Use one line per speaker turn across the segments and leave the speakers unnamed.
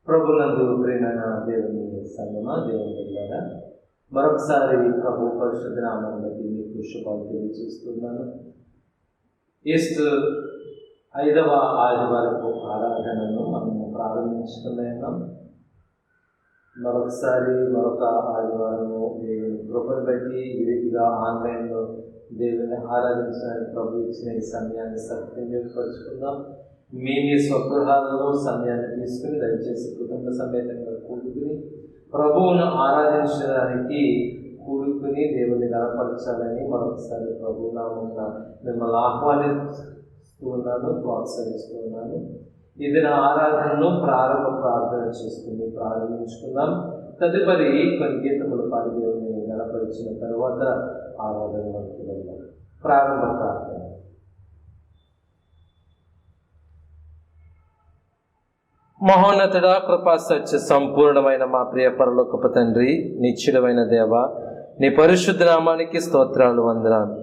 ప్రభునందు ప్రియమైన దేవుని సంగమా, దేవుని బిడ్డలారా, మరొకసారి ప్రభు పరిశుద్ధ నామాన్ని బట్టి మీకు శుభాలు తెలియజేస్తున్నాను. ఈస్టర్ 5వ ఆదివారపు ఆరాధనను మనము ప్రారంభించుకున్నాం. మరొక ఆదివారము దేవుని కృపను బట్టి ఈ రీతిగా ఆన్లైన్లో దేవుని ఆరాధించడానికి ప్రభు ఇచ్చిన ఈ సమయాన్ని సద్వినియోగపరుచుకుందాం. మీ స్వగృహాలలో సమయాన్ని తీసుకుని దయచేసి కుటుంబ సమేతంగా కూడుకుని ప్రభువును ఆరాధించడానికి కూడుకుని దేవుని గణపరచాలని మరొకసారి ప్రభు నామమున మిమ్మల్ని ఆహ్వానిస్తూ ఉన్నాను, ప్రోత్సహిస్తూ ఉన్నాను. ఇది నా ఆరాధనను ప్రారంభ ప్రార్థన చేసుకుని ప్రారంభించుకుందాం. తదుపరి కొన్ని గీతములు పాడి దేవుని గణపరిచిన తర్వాత ఆరాధనలోకి వెళ్దాం. ప్రారంభ ప్రార్థన. మహోన్నతుడ, కృపా సత్య సంపూర్ణమైన మా ప్రియ పరలోకపు తండ్రి, నిశ్చయుడమైన దేవ, నీ పరిశుద్ధ నామానికి స్తోత్రాలు, వందనాలు.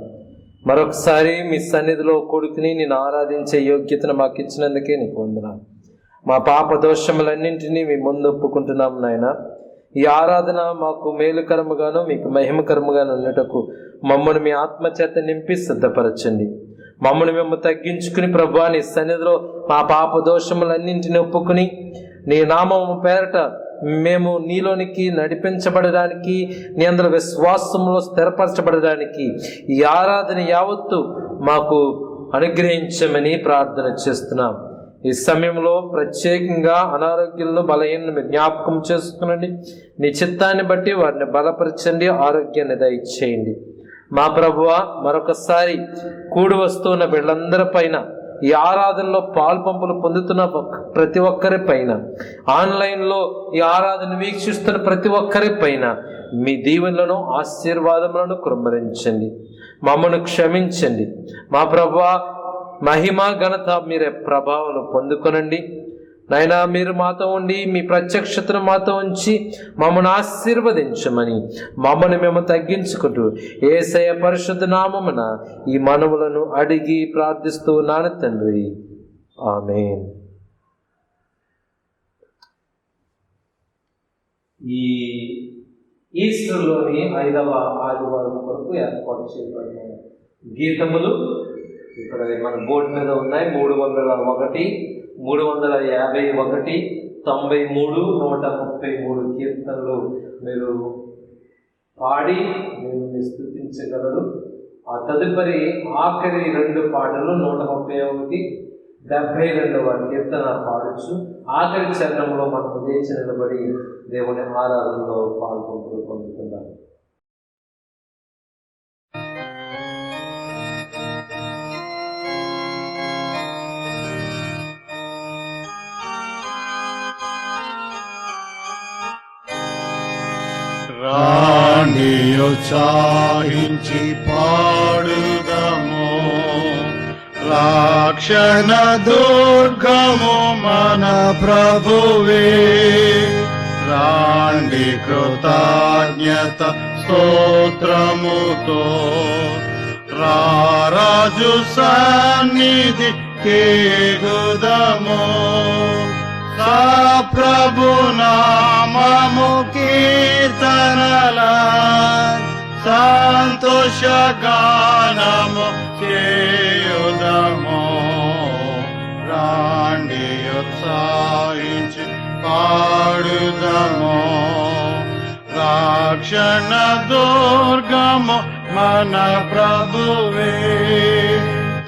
మరొకసారి మీ సన్నిధిలో కొడుకుని నేను ఆరాధించే యోగ్యతను మాకు ఇచ్చినందుకే నీకు వందనాలు. మా పాప దోషములన్నింటినీ మీ ముందు ఒప్పుకుంటున్నాం నాయన. ఈ ఆరాధన మాకు మేలుకరముగాను మీకు మహిమకరముగాను ఉన్నటకు మమ్మల్ని మీ ఆత్మచేత నింపి సిద్ధపరచండి. మమ్మల్ని మేము తగ్గించుకుని ప్రభువా నీ సన్నిధిలో మా పాప దోషములన్నింటినీ ఒప్పుకుని నీ నామము పేరట మేము నీలోనికి నడిపించబడడానికి, నీ అందరి విశ్వాసంలో స్థిరపరచబడడానికి ఈ ఆరాధన యావత్తు మాకు అనుగ్రహించమని ప్రార్థన చేస్తున్నాం. ఈ సమయంలో ప్రత్యేకంగా అనారోగ్యాలను బలహీనను జ్ఞాపకం చేసుకునండి. నీ చిత్తాన్ని బట్టి వారిని బలపరచండి, ఆరోగ్యాన్ని దయచేయండి. మా ప్రభువా, మరొకసారి కూడి వస్తున్న బిడ్డలందరి పైన, ఈ ఆరాధనలో పాల్పంపులు పొందుతున్న ప్రతి ఒక్కరి పైన, ఆన్లైన్లో ఈ ఆరాధన వీక్షిస్తున్న ప్రతి ఒక్కరి పైన మీ దీవెనలను ఆశీర్వాదములను కుమ్మరించండి. మమ్మను క్షమించండి. మా ప్రభువా, మహిమ ఘనత మీరే ప్రభావం పొందుకొనండి నాయనా. మీరు మాతో ఉండి మీ ప్రత్యక్షతను మాతో ఉంచి మమ్మల్ని ఆశీర్వదించమని మమ్మల్ని మేము తగ్గించుకుంటూ యేసయ్య పరిశుద్ధ నామమున ఈ మనవులను అడిగి ప్రార్థిస్తూ ఉన్నాను తండ్రి, ఆమేన్. ఈ ఈస్టర్లోని 5వ ఆదివారం కొరకు ఏర్పాటు చేయబడిన గీతములు ఇక్కడ మన బోర్డు మీద ఉన్నాయి. 301, 351, 93, 133 కీర్తనలు మీరు పాడి దేవుని స్తుతించగలరు. ఆ తదుపరి ఆఖరి 2 పాటలు 131, 72వ కీర్తన పాడచ్చు. ఆఖరి చరణంలో మనం లేచి నిలబడి దేవుని ఆరాధనలో పొందుకుందాం.
రాణి ఉత్సాహించి పాడుదము, రక్షణ దుర్గము మన ప్రభువే. రాండి కృతజ్ఞత స్తోత్రముతో రారాజు సన్నిధి కేగుదము. ప్రభు నామము కీర్తనల సంతోష గానము చేయుదము. రాండి ఉత్సాహించి పాడుదము, రక్షణ దుర్గము మన ప్రభువే.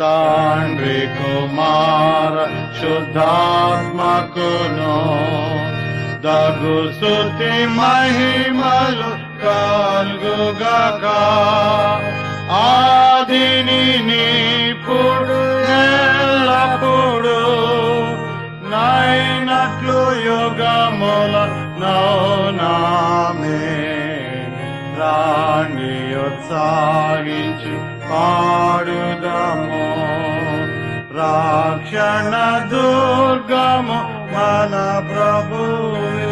తండ్రి కుమార శుద్ధాత్మకును దగు స్తుతి మహిమలు కల్గుగాక. ఆదిని నీప్పుడు ఎల్లప్పుడు నైనట్లు యుగముల నౌనామే. రాణి ఉత్సాహించి పాడుదము, రక్షణ దుర్గము మన ప్రభువే.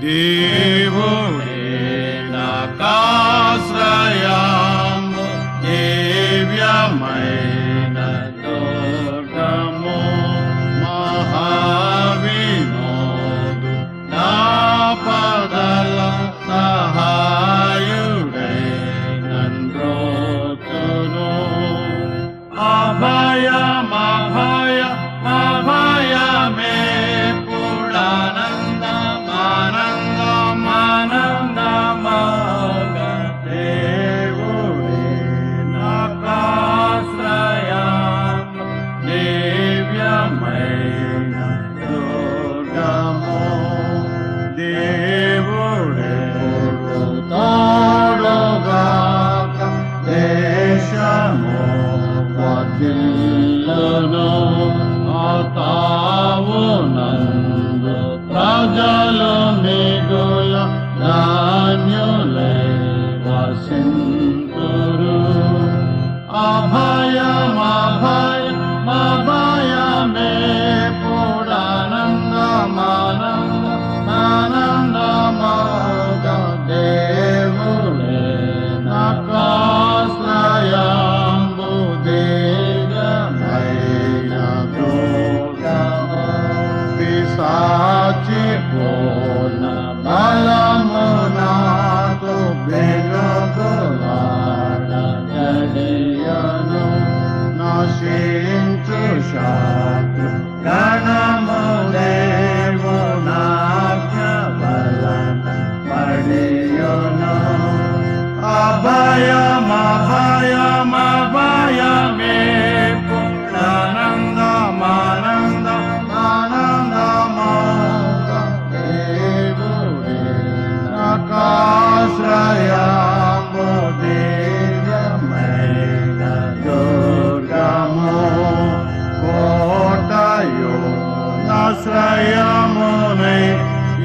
దేవుడే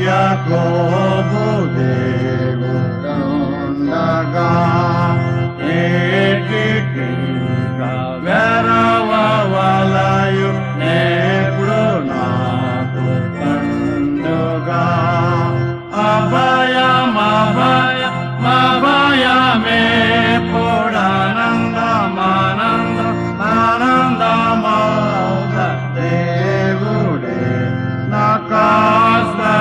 యాకోబు దేవుడుండగా ఏటికింకా వెరవలయు నేప్పుడు నాకు పండుగా అభయమే ఆనందమానందమానందమౌగ దేవుడే నాకాశ్రయము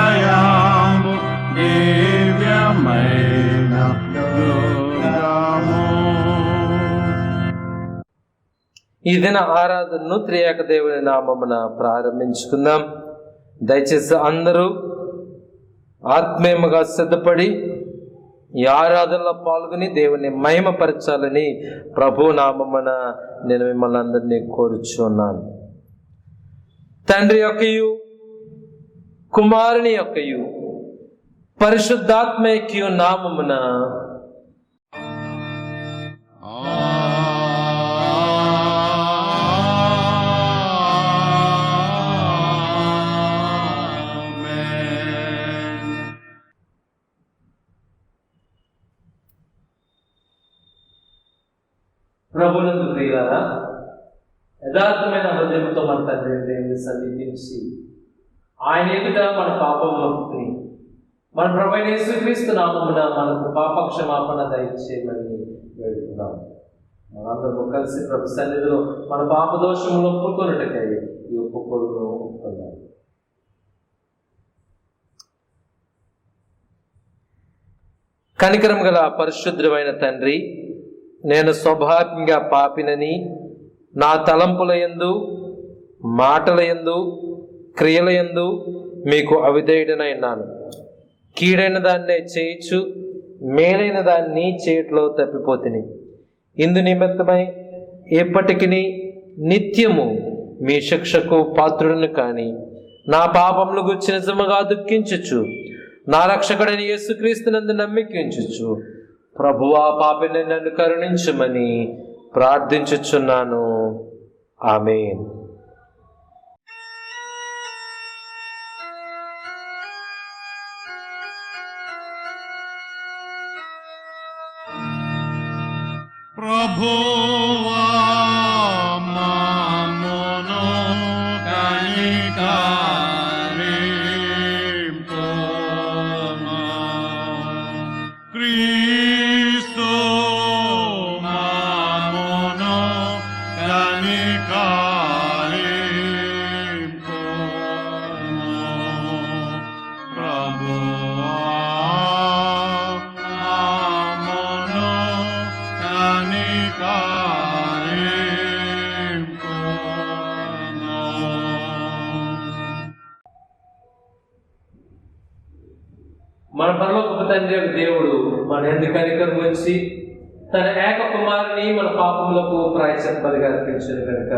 దివ్యమైన దుర్గము.
ఈ దిన ఆరాధనను త్రియేక దేవుని నామమున ప్రారంభించుకుందాం. దయచేసి అందరూ ఆత్మీయముగా సిద్ధపడి ఈ ఆరాధనలో పాల్గొని దేవుని మహిమపరచాలని ప్రభు నామమున నేను మిమ్మల్ని అందరినీ కోరుచున్నాను. తండ్రి యొక్కయు కుమారుని యొక్కయు పరిశుద్ధాత్మయు నామమున ప్రభునందు ప్రియులారా, యథార్థమైన హృదయంతో మన తండ్రి దేవుని సమీపించి ఆయన ఎదుట మన పాపములు ఒప్పుకుని మన ప్రభువైన యేసుక్రీస్తు నామమున మనకు పాప క్షమాపణ దయచేయమని వేడుకున్నాం. మనందరము కలిసి ప్రభు సన్నిధిలో మన పాప దోషములు ఒప్పుకొనుటకై ఈ ఒప్పుకోలును ఒప్పుకున్నాం. కనికరం గల పరిశుద్ధమైన తండ్రి, నేను స్వభావంగా పాపినని నా తలంపుల యందు మాటల యందు క్రియల యందు మీకు అవిధేయుడనైనాను. కీడైన దాన్నే చేయించు మేలైన దాన్ని చేయట్లో తప్పిపోతిని. ఇందు నిమిత్తమై ఎప్పటికీ నిత్యము మీ శిక్షకు పాత్రుడను కాని నా పాపములు గురించి నిజముగా దుఃఖించుచు నా రక్షకుడైన యేసుక్రీస్తునందు నమ్మిక ఉంచుచు ప్రభువా పాపిని నన్ను కరుణించుమని ప్రార్థించుచున్నాను. ఆమేన్.
ప్రభువా మమ్మును కనికరింపుము. క్రీస్తు మమ్మును కనికరింపుము. ప్రభువా మమ్మును
మన పరలోకపు తండ్రి యొక్క దేవుడు మన యందు కనికరం ఉంచి తన ఏక కుమారుని మన పాపములకు ప్రాయశ్చిత్తబలిగా అర్పించాడు కనుక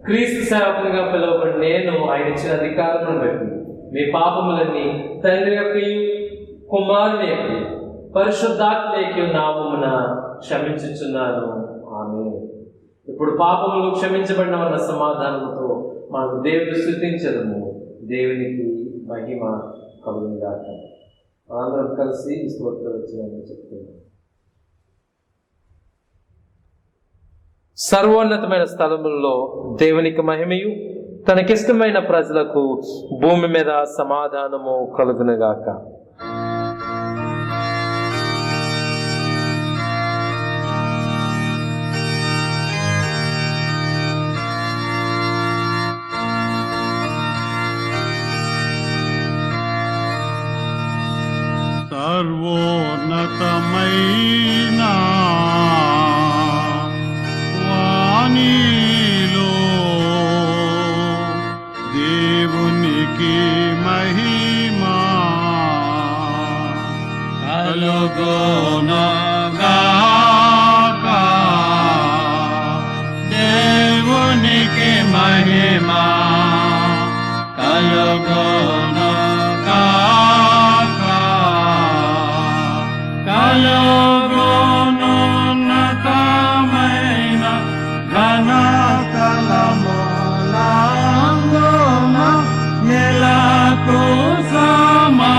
క్రీస్తు సేవకునిగా పిలువబడి నేను ఆయన ఇచ్చిన అధికారమును బట్టి మీ పాపములన్నీ తండ్రి యొక్క కుమారుని యొక్క పరిశుద్ధాత్మయు నామమున క్షమించుచున్నాను. ఆమేన్. ఇప్పుడు పాపములు క్షమించబడిన మన సమాధానంతో మనం దేవుని స్తుతించడము, దేవునికి మహిమ కలుగునుగాక. అందరం కలిసి స్తోత్రం వచ్చిందని చెప్తున్నాం. సర్వోన్నతమైన స్థలములలో దేవునికి మహిమయు తనకిష్టమైన ప్రజలకు భూమి మీద సమాధానము కలుగునుగాక.
సర్వోన్నతమైన వాణిలో దేవునికి మహిమా కలుగునుగాక. దేవునికి మహిమా కలుగునుగాక. కలుగునున్నతమైన ఘనతలములందున నెలకు సమా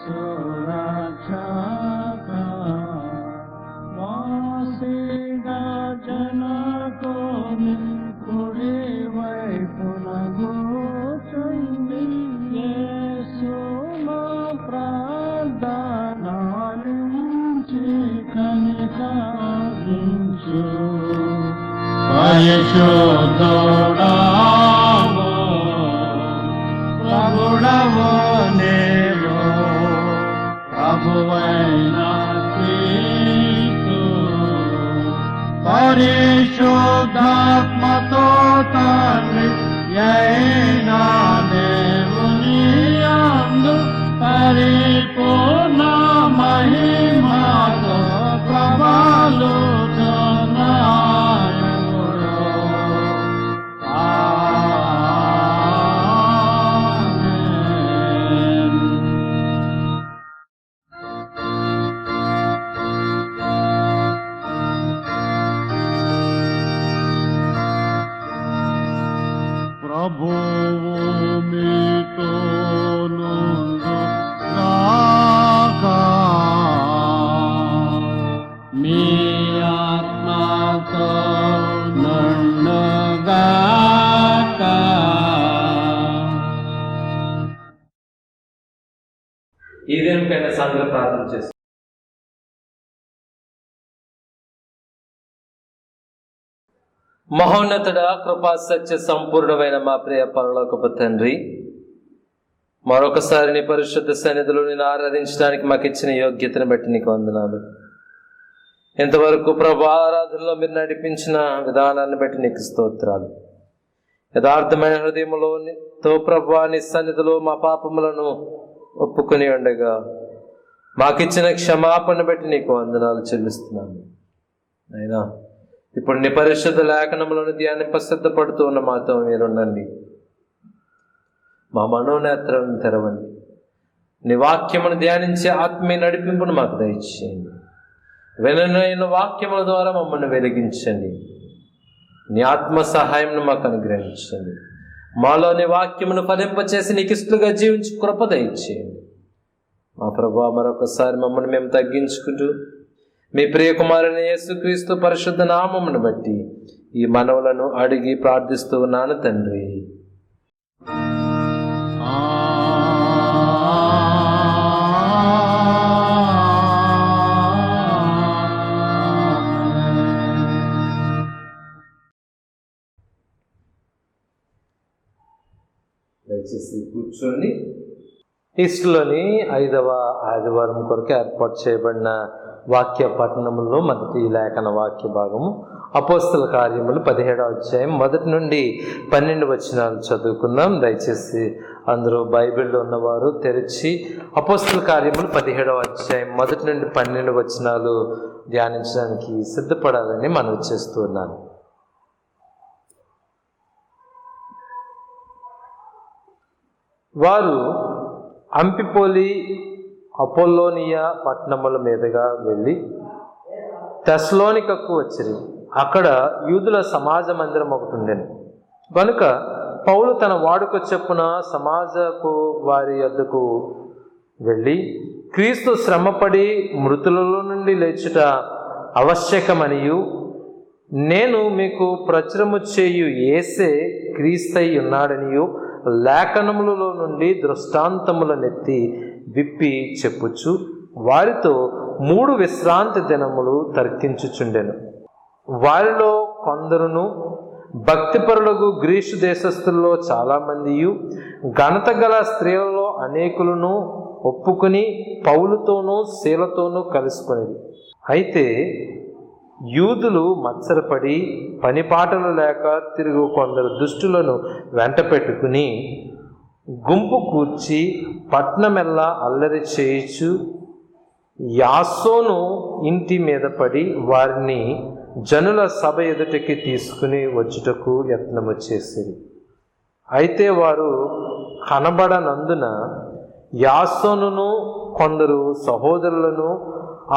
సురక్షక వాసిగా జనకోని కుడి వైపున కూర్చుండి యేసు మా ప్రార్థనాలించి కనికరించు పరిశుద్ధుడావు ప్రభుడవు నీవు ప్రభువైన క్రీస్తు పరిశుద్ధాత్మతో తండ్రి అయిన దేవుని యందు పరిపూర్ణ మహిమతో ప్రభాలుతున్నాయుడు. ఆమేన్. ప్రభువు మీతో నుండుగాక. మీ ఆత్మతో నుండుగాక.
ఈ దినకైనా సంఘ ప్రార్థన చేస్తాం. మహోన్నతుడ, కృపా సత్య సంపూర్ణమైన మా ప్రియ పరలోకపు తండ్రి, మరొకసారి నీ పరిశుద్ధ సన్నిధిలో నేను ఆరాధించడానికి మాకు ఇచ్చిన యోగ్యతను బట్టి నీకు వందనాలు. ఇంతవరకు ప్రభు ఆరాధనలో మీరు నడిపించిన విధానాన్ని బట్టి నీకు స్తోత్రాలు. యథార్థమైన హృదయములోతో ప్రభు నీ సన్నిధిలో మా పాపములను ఒప్పుకొని ఉండగా మాకిచ్చిన క్షమాపణ బట్టి నీకు వందనాలు చెల్లిస్తున్నాను. అయినా ఇప్పుడు నీ పరిశుద్ధ లేఖనములను ధ్యానింప సిద్ధపడుతూ ఉన్న మాతో మీరుండండి. మా మనోనేత్రాలను తెరవండి. నీ వాక్యమును ధ్యానించే ఆత్మీయ నడిపింపును మాకు దయచేయండి. వినైన వాక్యముల ద్వారా మమ్మల్ని వెలిగించండి. నీ ఆత్మ సహాయంను మాకు అనుగ్రహించండి. మాలో నీ వాక్యమును ఫలింపచేసి నీకు ఇష్టలుగా జీవించి కృప దయచేయండి. మా ప్రభువా, మరొకసారి మమ్మల్ని మేము తగ్గించుకుంటూ మీ ప్రియకుమారుని యేసుక్రీస్తు పరిశుద్ధ నామమును బట్టి ఈ మనవులను అడిగి ప్రార్థిస్తూ ఉన్నాను తండ్రి. దయచేసి కూర్చోండి. ఈస్టర్లోని 5వ ఆదివారం కొరకు ఏర్పాటు చేయబడిన వాక్య పఠనములో మొదటి లేఖన వాక్య భాగము అపోస్తల కార్యములు 17వ అధ్యాయం 1 నుండి 12 వచనాలు చదువుకుందాం. దయచేసి అందరూ బైబిల్లో ఉన్నవారు తెరిచి అపోస్తల కార్యములు 17వ అధ్యాయం 1 నుండి 12 వచనాలు ధ్యానించడానికి సిద్ధపడాలని మనవి చేస్తూ ఉన్నాను. వారు అంపిపోలి అపోల్లోనియా పట్టణముల మీదుగా వెళ్ళి తెస్సలోనికకు వచ్చిరి. అక్కడ యూదుల సమాజ మందిరం ఒకటి ఉండెను. కనుక పౌలు తన వాడుక చొప్పున సమాజపు వారి యొద్దకు వెళ్ళి, క్రీస్తు శ్రమపడి మృతులలో నుండి లేచుట ఆవశ్యకమనియు, నేను మీకు ప్రచురము చేయు యేసే క్రీస్తై ఉన్నాడనియు లేఖనములలో నుండి దృష్టాంతములనెత్తి విప్పి చెప్పుచు వారితో 3 విశ్రాంతి దినములు తర్కించుచుండెను. వారిలో కొందరును భక్తిపరులకు గ్రీసు దేశస్థుల్లో చాలామందియు ఘనత గల స్త్రీలలో అనేకులను ఒప్పుకుని పౌలుతోనూ శీలతోనూ కలుసుకునేది. అయితే యూదులు మత్సరపడి పనిపాటలు లేక తిరుగు కొందరు దుష్టులను వెంట పెట్టుకుని గుంపు కూర్చి పట్నమెల్లా అల్లరి చేయించు యాసోను ఇంటి మీద పడి వారిని జనుల సభ ఎదుటికి తీసుకుని వచ్చుటకు యత్నము చేసిరి. అయితే వారు కనబడనందున యాసోనును కొందరు సహోదరులను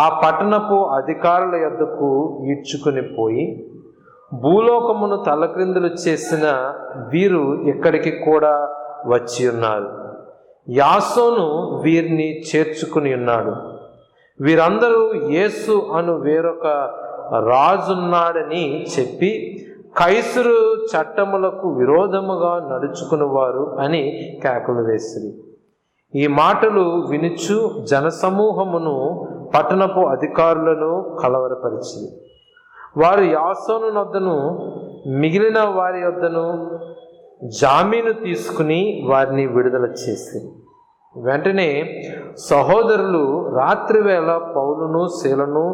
ఆ పట్టణపు అధికారుల యొద్దకు ఈడ్చుకుని పోయి, భూలోకమును తలక్రిందులు చేసిన వీరు ఇక్కడికి కూడా వచ్చి ఉన్నారు. యాసోను వీరిని చేర్చుకుని ఉన్నాడు. వీరందరూ యేసు అను వేరొక రాజున్నాడని చెప్పి కైసరు చట్టములకు విరోధముగా నడుచుకునేవారు అని కేకలు వేసిరి. ఈ మాటలు వినుచు జనసమూహమును పట్టణపు అధికారులను కలవరపరిచిరి. వారు యాసోను వద్దను మిగిలిన వారి వద్దను జామీను తీసుకుని వారిని విడుదల చేసిరి. వెంటనే సహోదరులు రాత్రివేళ పౌలును శీలను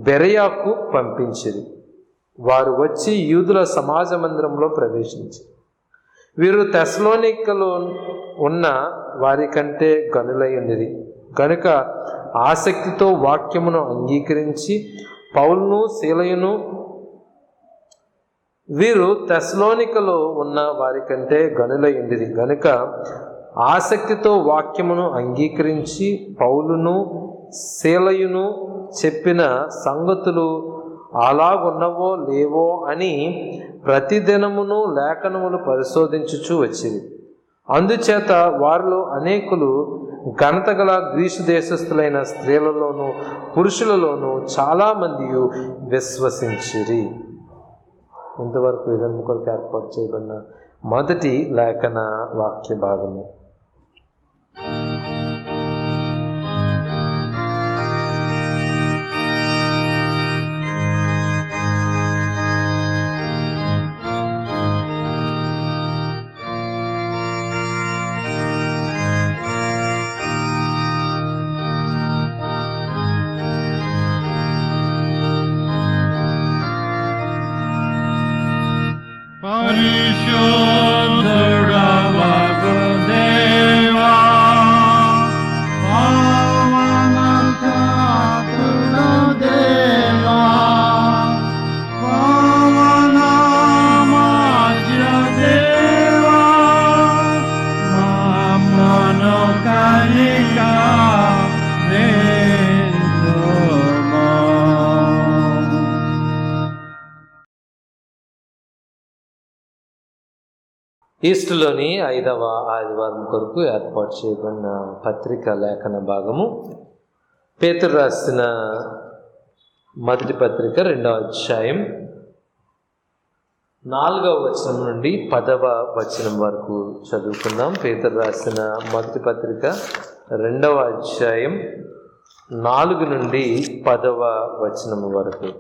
బెరయాకు పంపించిరి. వారు వచ్చి యూదుల సమాజ మందిరంలో ప్రవేశించి, వీరు తెస్సలోనికలో ఉన్న వారి కంటే గనులై ఉన్నది కనుక ఆసక్తితో వాక్యమును అంగీకరించి పౌలును శీలయును వీరు తెస్సలోనికలో ఉన్న వారి కంటే గనులై ఉన్నది గనుక ఆసక్తితో వాక్యమును అంగీకరించి పౌలును శీలయును చెప్పిన సంగతులు అలాగున్నవో లేవో అని ప్రతిదినమును లేఖనములు పరిశోధించుచూ వచ్చింది. అందుచేత వారిలో అనేకులు ఘనత గల గ్రీసు దేశస్థులైన స్త్రీలలోనూ పురుషులలోనూ చాలామంది విశ్వసించిరి. ఇంతవరకు ఇదన్న కొరకు ఏర్పాటు చేయబడిన మొదటి లేఖన వాక్య భాగము. ఈస్టర్లోని 5వ ఆదివారం కొరకు ఏర్పాటు చేయబడిన పత్రిక లేఖన భాగము పేతురు రాసిన మొదటి పత్రిక 2వ అధ్యాయం 4వ వచనం నుండి 10వ వచనం వరకు చదువుకుందాం. పేతురు రాసిన మొదటి పత్రిక 2వ అధ్యాయం 4 నుండి 10వ వచనం వరకు.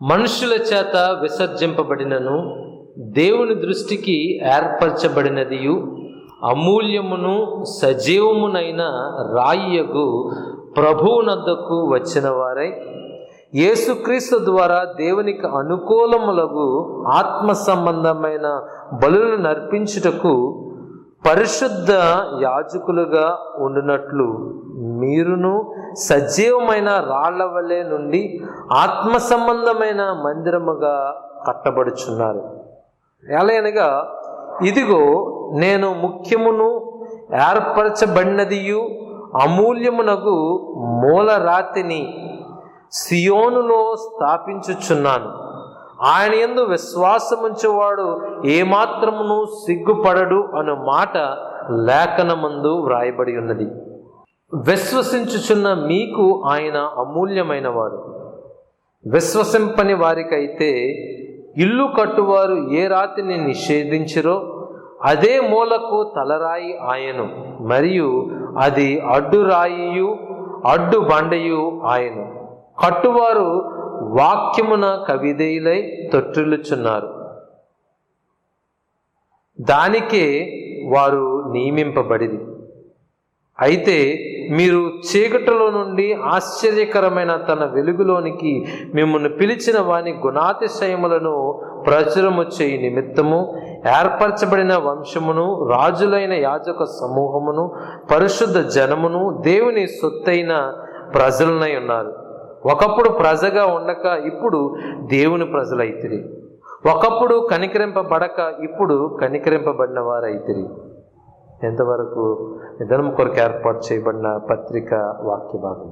మనుషుల చేత విసర్జింపబడినను దేవుని దృష్టికి ఏర్పరచబడినదియు అమూల్యమును సజీవమునైన రాయియగు ప్రభువునద్దకు వచ్చిన వారై యేసుక్రీస్తు ద్వారా దేవునికి అనుకూలములగు ఆత్మ సంబంధమైన బలులను నర్పించుటకు పరిశుద్ధ యాజకులుగా ఉండునట్లు మీరును సజీవమైన రాళ్ల వలె నుండి ఆత్మ సంబంధమైన మందిరముగా కట్టబడుచున్నారు. ఎలాగనగా ఇదిగో నేను ముఖ్యమును ఏర్పరచబడినదియు అమూల్యమునగు మూలరాతిని సియోనులో స్థాపించుచున్నాను. ఆయన యందు విశ్వాసముంచువాడు ఏమాత్రమును సిగ్గుపడడు అను మాట లేఖనమందు వ్రాయబడి ఉన్నది. విశ్వసించుచున్న మీకు ఆయన అమూల్యమైన వాడు. విశ్వసింపని వారికైతే ఇల్లు కట్టువారు ఏ రాతిని నిషేధించిరో అదే మూలకు తలరాయి ఆయను, మరియు అది అడ్డురాయియు అడ్డు బండయు ఆయను. కట్టువారు వాక్యమున కవిధేయులై తొట్టిల్లుచున్నారు. దానికే వారు నియమింపబడిరి. అయితే మీరు చీకటిలో నుండి ఆశ్చర్యకరమైన తన వెలుగులోనికి మిమ్మల్ని పిలిచిన వాని గుణాతిశయములను ప్రచురము చేయి నిమిత్తము ఏర్పరచబడిన వంశమును, రాజులైన యాజక సమూహమును, పరిశుద్ధ జనమును, దేవుని సొత్తైన ప్రజలనై ఉన్నారు. ఒకప్పుడు ప్రజగా ఉండక ఇప్పుడు దేవుని ప్రజలైతిరి. ఒకప్పుడు కనికరింపబడక ఇప్పుడు కనికరింపబడిన వారైతిరి. ఎంతవరకు దినం కొరకు ఏర్పాటు చేయబడిన పత్రిక వాక్య భాగం.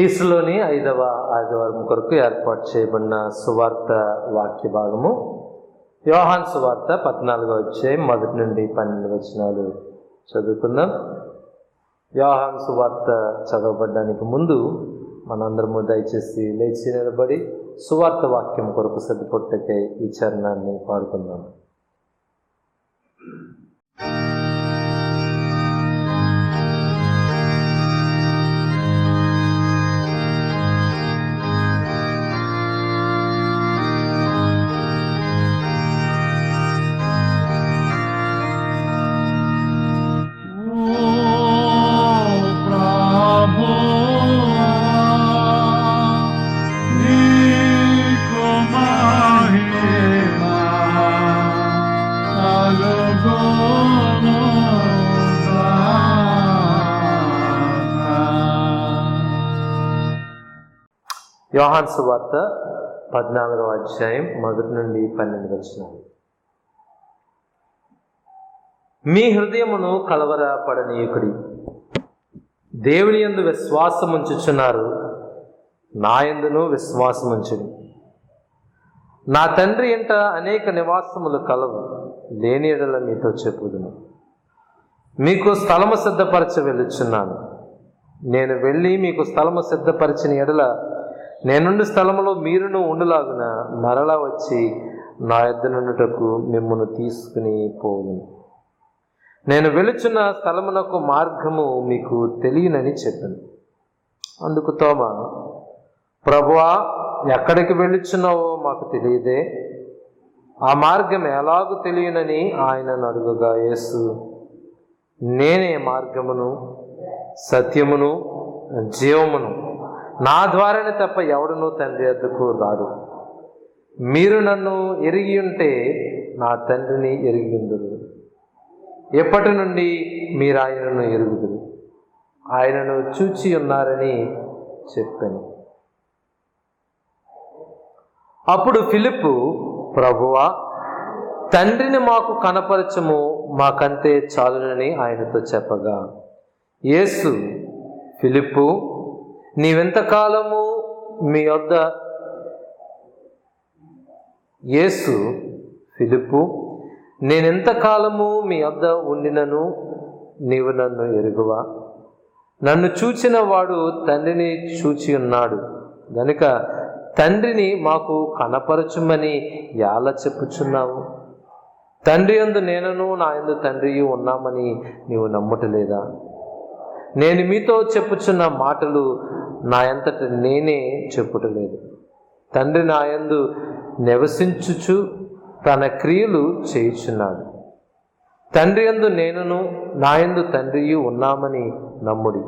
ఈస్టర్లోని 5వ ఆదివారం కొరకు ఏర్పాటు చేయబడిన సువార్త వాక్య భాగము యోహాను సువార్త 14వ అధ్యాయం 1 నుండి 12 వచనాలు చదువుకుందాం. యోహాను సువార్త చదవబడడానికి ముందు మనందరము దయచేసి లేచి నిలబడి సువార్త వాక్యం కొరకు సిద్ధపొట్టకై ఈ చరణాన్ని పాడుకుందాం. యోహాను సువార్త 14వ అధ్యాయం 1 నుండి 12 వచనాలు. మీ హృదయమును కలవరపడనీయుకుడి, దేవుని యందు విశ్వాసముంచుచున్నారు, నా యందును విశ్వాసముంచుడి. నా తండ్రి ఇంట అనేక నివాసములు కలవు, లేని ఎడల మీతో చెప్పుదును. మీకు స్థలము సిద్ధపరచ వెళ్ళుచున్నాను. నేను వెళ్ళి మీకు స్థలము సిద్ధపరిచిన ఎడల నేనుండి స్థలములో మీరును ఉండులాగున మరలా వచ్చి నా యొద్దనున్నటకు మిమ్మును తీసుకుని పోవును. నేను వెలుచున్న స్థలమునకు మార్గము మీకు తెలియనని చెప్పాను. అందుకు తోమ, ప్రభువా, ఎక్కడికి వెళ్ళుచున్నావో మాకు తెలియదే, ఆ మార్గం ఎలాగూ తెలియనని ఆయనను అడుగగా, యేసు, నేనే మార్గమును సత్యమును జీవమును, నా ద్వారానే తప్ప ఎవడునూ తండ్రి వద్దకు రాడు. మీరు నన్ను ఎరిగి ఉంటే నా తండ్రిని ఎరిగి ఉందురు. ఎప్పటి నుండి మీరు ఆయనను ఎరుగుదురు, ఆయనను చూచి ఉన్నారని చెప్పాను. అప్పుడు ఫిలిప్పు, ప్రభువా, తండ్రిని మాకు కనపరచము, మాకంతే చాలునని ఆయనతో చెప్పగా, యేసు, ఫిలిప్పు, నీవెంతకాలము మీ వద్ద యేసు ఫిలిప్పు నేనెంతకాలము మీ వద్ద ఉండినను నీవు నన్ను ఎరుగువా? నన్ను చూచిన వాడు తండ్రిని చూచి ఉన్నాడు గనుక తండ్రిని మాకు కనపరచుమని ఎలా చెప్పుచున్నావు? తండ్రి యందు నేనును నా యందు తండ్రియు ఉన్నామని నీవు నమ్ముటలేదా? నేను మీతో చెప్పుచున్న మాటలు నా అంతట నేనే చెప్పుటలేదు. తండ్రి నా యందు నివసించుచు తన క్రియలు చేయుచున్నాడు. తండ్రి యందు నేనును నా యందు తండ్రియు ఉన్నామని నమ్ముడి,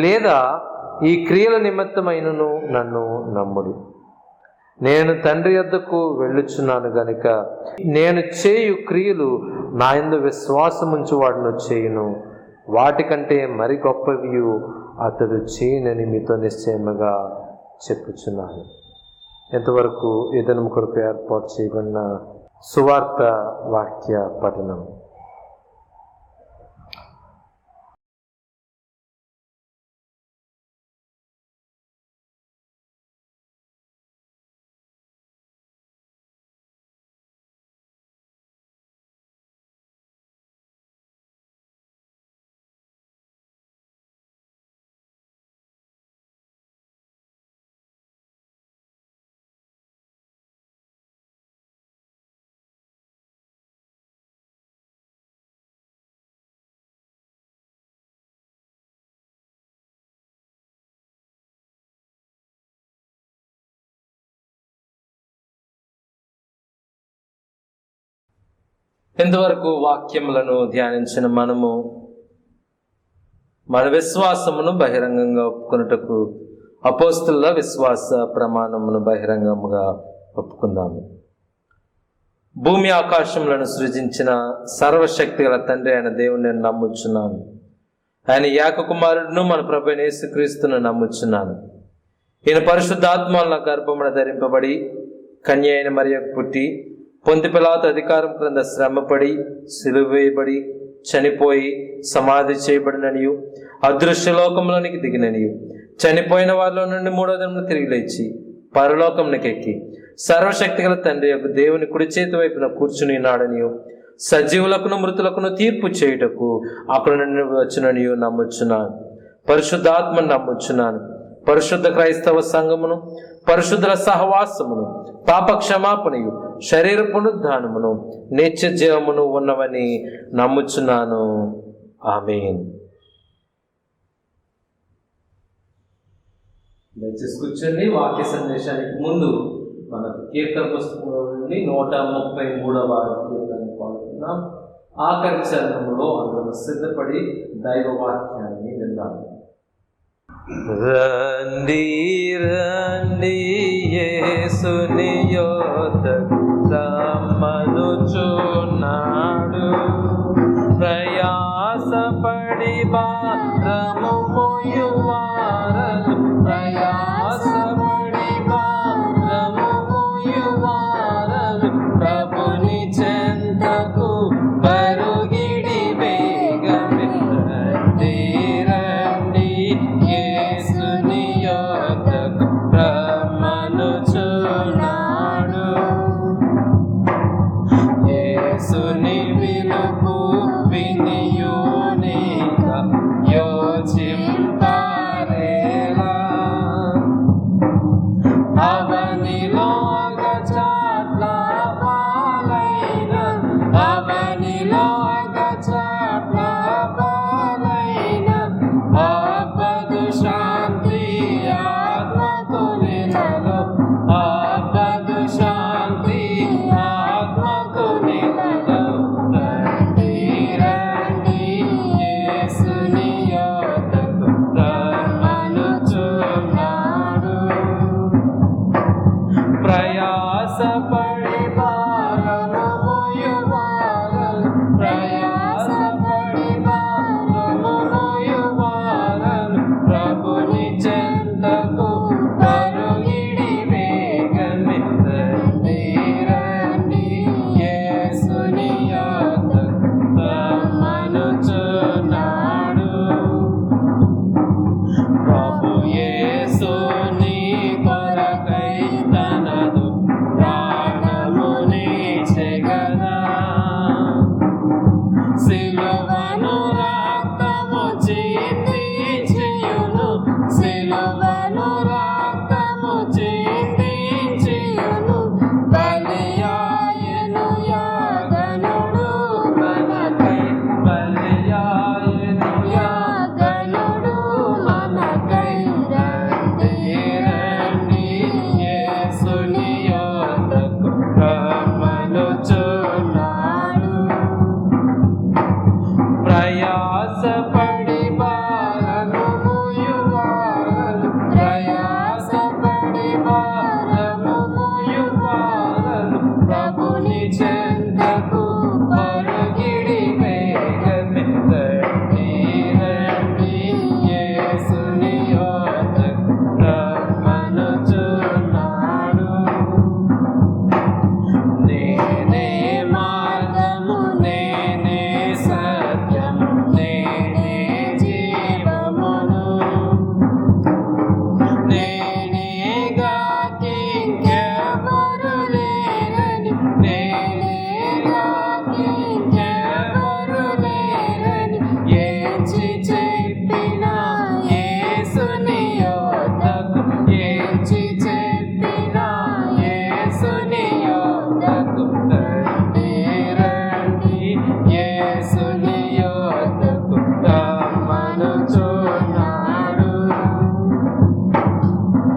లేదా ఈ క్రియల నిమిత్తమైనను నన్ను నమ్ముడి. నేను తండ్రి యొద్దకు వెళ్ళుచున్నాను గనుక నేను చేయు క్రియలు నా యందు విశ్వాసముంచువాడును చేయును, వాటికంటే మరి గొప్పవి అతడు చేయనని మీతో నిశ్చయముగా చెప్పుచున్నాను. ఎంతవరకు ఈ దినము కొరకు ఏర్పాటు చేయబడిన సువార్త వాక్య పఠనం. ఇంతవరకు వాక్యములను ధ్యానించిన మనము మన విశ్వాసమును బహిరంగంగా ఒప్పుకొనుటకు అపోస్తుల విశ్వాస ప్రమాణమును బహిరంగముగా ఒప్పుకుందాము. భూమి ఆకాశములను సృజించిన సర్వశక్తి గల తండ్రి అయిన దేవుని నేను నమ్ముచున్నాను. ఆయన ఏకకుమారుడును మన ప్రభువైన యేసుక్రీస్తును నమ్ముచున్నాను. ఈయన పరిశుద్ధాత్మల గర్భమున ధరింపబడి కన్య అయిన మరియకు పుట్టి పొంతి పిలాతు అధికారం క్రింద శ్రమపడి సిలువ వేయబడి చనిపోయి సమాధి చేయబడిననియు అదృశ్య లోకంలోనికి దిగిననియు చనిపోయిన వారిలో నుండి మూడో దినమున తిరిగి లేచి పరలోకమునకెక్కి సర్వశక్తి గల తండ్రి యొక్క దేవుని కుడి చేతి వైపున కూర్చుని నాడనియు సజీవులకును మృతులకును తీర్పు చేయుటకు అక్కడ నుండి వచ్చిననియు నమ్ముచున్నాను. పరిశుద్ధాత్మను నమ్ముచున్నాను. పరిశుద్ధ క్రైస్తవ సంఘమును, పరిశుద్ధుల సహవాసమును, పాప క్షమాపణయు, శరీర పునరుద్ధానమును, నిత్య జీవమును ఉన్నవని నమ్ముచున్నాను. ఆమేన్. దయచేసి కూర్చొని వాక్య సందేశానికి ముందు మన కీర్తన పుస్తకంలో నుండి 133వ కీర్తన పాడుతున్నాం. ఆఖరి చరణంలో అందరూ సిద్ధపడి దైవ వాక్యాన్ని విందాం. రండి రండి యేసుని యొద్దకు రమ్మనుచున్నాడు. ప్రయాసపడి భారము మోయువారలు, ప్రయాసపడి భారము మోయువారలు ప్రభుని చెంతకు పరుగిడి వేగమే. రండి రండి యేసుని యొద్దకు రమ్మనుచున్నాడు. యేసుని పిలుపు వినియునిక యోచింపరేలా. అవనిలో అగచాట్ల పాలైన, అవనిలో అగచాట్ల పాలైన ఆపదు శాంతి ఆత్మకు నిలలో, ఆపదు శాంతి ఆత్మకు నిలలో. రండి రండి యేసుని యొద్దకు రమ్మనుచున్నాడు. ప్రయాసపడి భారము మోయువారలు, ప్రయాసపడి భారము మోయువారలు ప్రభుని చెంతకు పరుగిడి వేగమే. రండి రండి యేసుని యొద్దకు రమ్మనుచున్నాడు. ప్రభు యేసుని కొరకై తనదు ప్రాణముని చెగదా. సిలువను రక్తము చిందించియును, సిలువను రక్తము చిందించియును బలియాయను యాగనుడు మనకై, బలియాయను యాగనుడు మనకై. రండి రండి యేసుని యొద్దకు రమ్మనుచున్నాడు. ప్రయాసపడి భారము మోయువారలు, ప్రయాసపడి భారము మోయువారలు ప్రభుని చెంతకు పరుగిడి వేగమే. రండి రండి యేసుని యొద్దకు రమ్మనుచున్నాడు. నేనే మార్గము, నేనే సత్యము, నేనే జీవమును, నేనేగా ఇంకెవరు లేరని, నేనేగా ఇంకెవరు లేరని ఏచి చెప్పిన యేసుని యొద్దకు, ఏచి చెప్పిన యేసుని యొద్దకు. రండి రండి యేసుని యొద్దకు రమ్మనుచున్నాడు.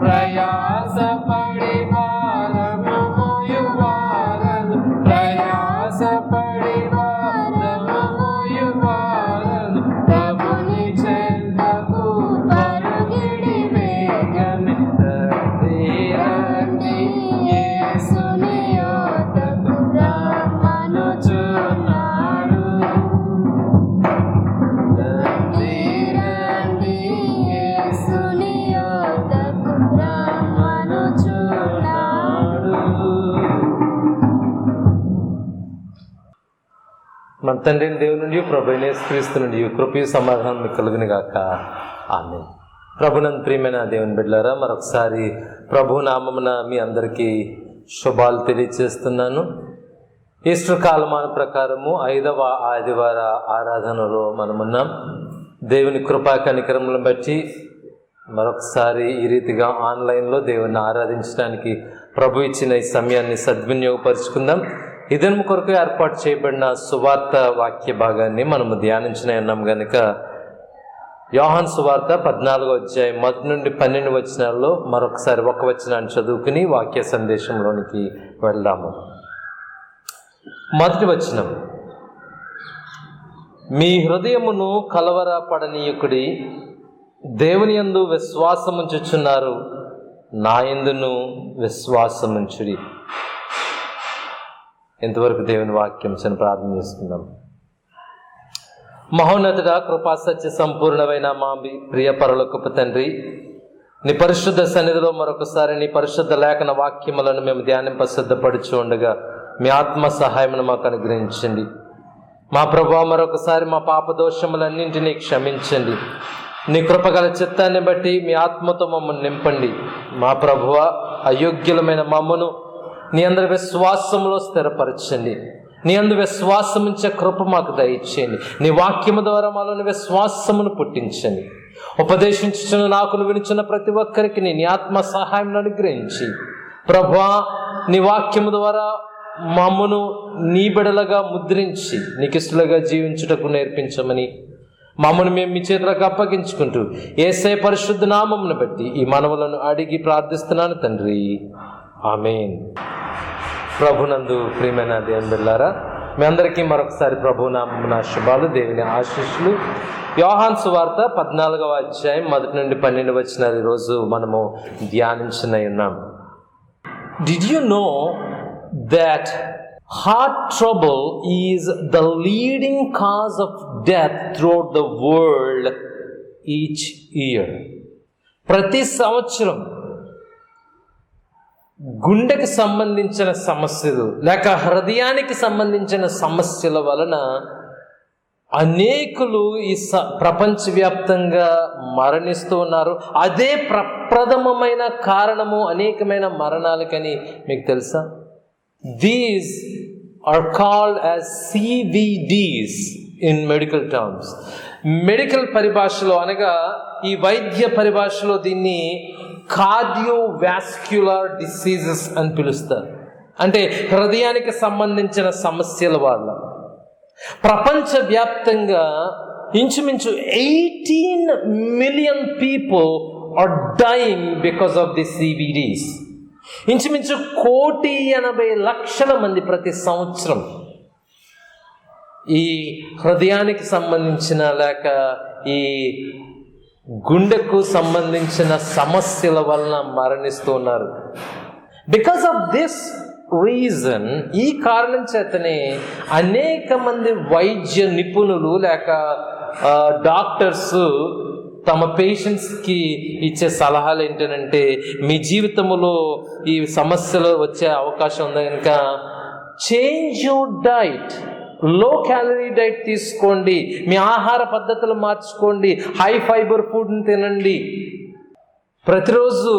ప్రయాసపడి భారము మోయువారలు, ప్రయాసపడి భారము మోయువారలు ప్రభుని చెంతకు పరుగిడి వేగమే. రండి రండి యేసుని యొద్దకు రమ్మనుచున్నాడు. రండి రండి యేసుని యొద్దకు రమ్మనుచున్నాడు. మన తండ్రి దేవుని నుండి ప్రభు యేసు క్రీస్తు నుండి కృపయు సమాధానం కలుగును గాక. ఆమేన్. ప్రభునందు ప్రియమైన దేవుని బిడ్డలారా, మరొకసారి ప్రభు నామమున మీ అందరికీ శుభాలు తెలియజేస్తున్నాను. ఈస్టర్ కాలమాన ప్రకారము 5వ ఆదివార ఆరాధనలో మనమున్నాం. దేవుని కృపా కనికరములను బట్టి మరొకసారి ఈ రీతిగా ఆన్లైన్లో దేవుని ఆరాధించడానికి ప్రభు ఇచ్చిన ఈ సమయాన్ని సద్వినియోగపరుచుకుందాం. ఈ దినం కొరకు ఏర్పాటు చేయబడిన సువార్త వాక్య భాగాన్ని మనము ధ్యానించిన ఉన్నాం గనుక యోహాను సువార్త 14వ అధ్యాయం 1 నుండి 12 వచనాల్లో మరొకసారి ఒక వచనాన్ని చదువుకుని వాక్య సందేశంలోనికి వెళ్దాము. మొదటి వచనం: మీ హృదయమును కలవరపడనీయకుడి, దేవుని యందు విశ్వాసముంచుచున్నారు, నా యందును విశ్వాసముంచుడి. ఇంతవరకు దేవుని వాక్యం ప్రార్థన చేసుకుందాం. మహోన్నతుడా, కృపా సత్య సంపూర్ణమైన మా ప్రియ పరలోకపు తండ్రి, నీ పరిశుద్ధ సన్నిధిలో మరొకసారి నీ పరిశుద్ధ లేఖన వాక్యములను మేము ధ్యానింప సిద్ధపడుచు ఉండగా మీ ఆత్మ సహాయమును మాకు అనుగ్రహించండి. మా ప్రభువా, మరొకసారి మా పాప దోషములన్నింటినీ క్షమించండి. నీ కృపగల చిత్తాన్ని బట్టి మీ ఆత్మతో మమ్మల్ని నింపండి. మా ప్రభువా, అయోగ్యులమైన మమ్మను నీ అందరి విశ్వాసంలో స్థిరపరచండి. నీ అందు విశ్వాసం ఉంచే కృప మాకు దయచేయండి. నీ వాక్యము ద్వారా మాలోని విశ్వాసమును పుట్టించండి. ఉపదేశించుచున్న నాకును వినిచున్న ప్రతి ఒక్కరికి నీ ఆత్మ సహాయం అనుగ్రహించి ప్రభువా, నీ వాక్యము ద్వారా మమ్మను నీ బిడలగా ముద్రించి నీకిష్టలుగా జీవించుటకు నేర్పించమని మమ్మను మేము మీ చేతులకు అప్పగించుకుంటూ యేసయ్య పరిశుద్ధ నామమును బట్టి ఈ మనవులను అడిగి ప్రార్థిస్తున్నాను తండ్రి, ఆమేన్. ప్రభునందు ప్రియమైన దేవుని బిడ్డలారా, మీ అందరికీ మరొకసారి ప్రభు నామమున శుభాలు, దేవుని ఆశీస్సులు. యోహాను సువార్త 14వ అధ్యాయం 1 నుండి 12 వచనాలు ఈరోజు మనము ధ్యానించిన ఉన్నాం. Did you know that heart trouble is the leading cause of death throughout the world each year? ప్రతి సంవత్సరం గుండెకి సంబంధించిన సమస్యలు లేక హృదయానికి సంబంధించిన సమస్యల వలన అనేకులు ఈ ప్రపంచవ్యాప్తంగా మరణిస్తూ ఉన్నారు. అదే ప్రప్రథమమైన కారణము అనేకమైన మరణాలకని మీకు తెలుసా? These are called as CVDs in medical terms. Medical పరిభాషలో అనగా ఈ వైద్య పరిభాషలో దీన్ని కార్డియోవాస్క్యులర్ డిసీజెస్ అని పిలుస్తారు. అంటే హృదయానికి సంబంధించిన సమస్యల వల్ల ప్రపంచవ్యాప్తంగా ఇంచుమించు 18 million people are dying because of the CVDs. ఇంచుమించు 1,80,00,000 మంది ప్రతి సంవత్సరం ఈ హృదయానికి సంబంధించిన లేక ఈ గుండెకు సంబంధించిన సమస్యల వలన మరణిస్తున్నారు. బికాస్ ఆఫ్ దిస్ రీజన్, ఈ కారణం చేతనే అనేక మంది వైద్య నిపుణులు లేక డాక్టర్స్ తమ పేషెంట్స్కి ఇచ్చే సలహాలు ఏంటంటే, మీ జీవితంలో ఈ సమస్యలు వచ్చే అవకాశం ఉంది కనుక change your diet, low calorie diet తీసుకోండి, మీ ఆహార పద్ధతులు మార్చుకోండి, హై ఫైబర్ ఫుడ్ని తినండి, ప్రతిరోజు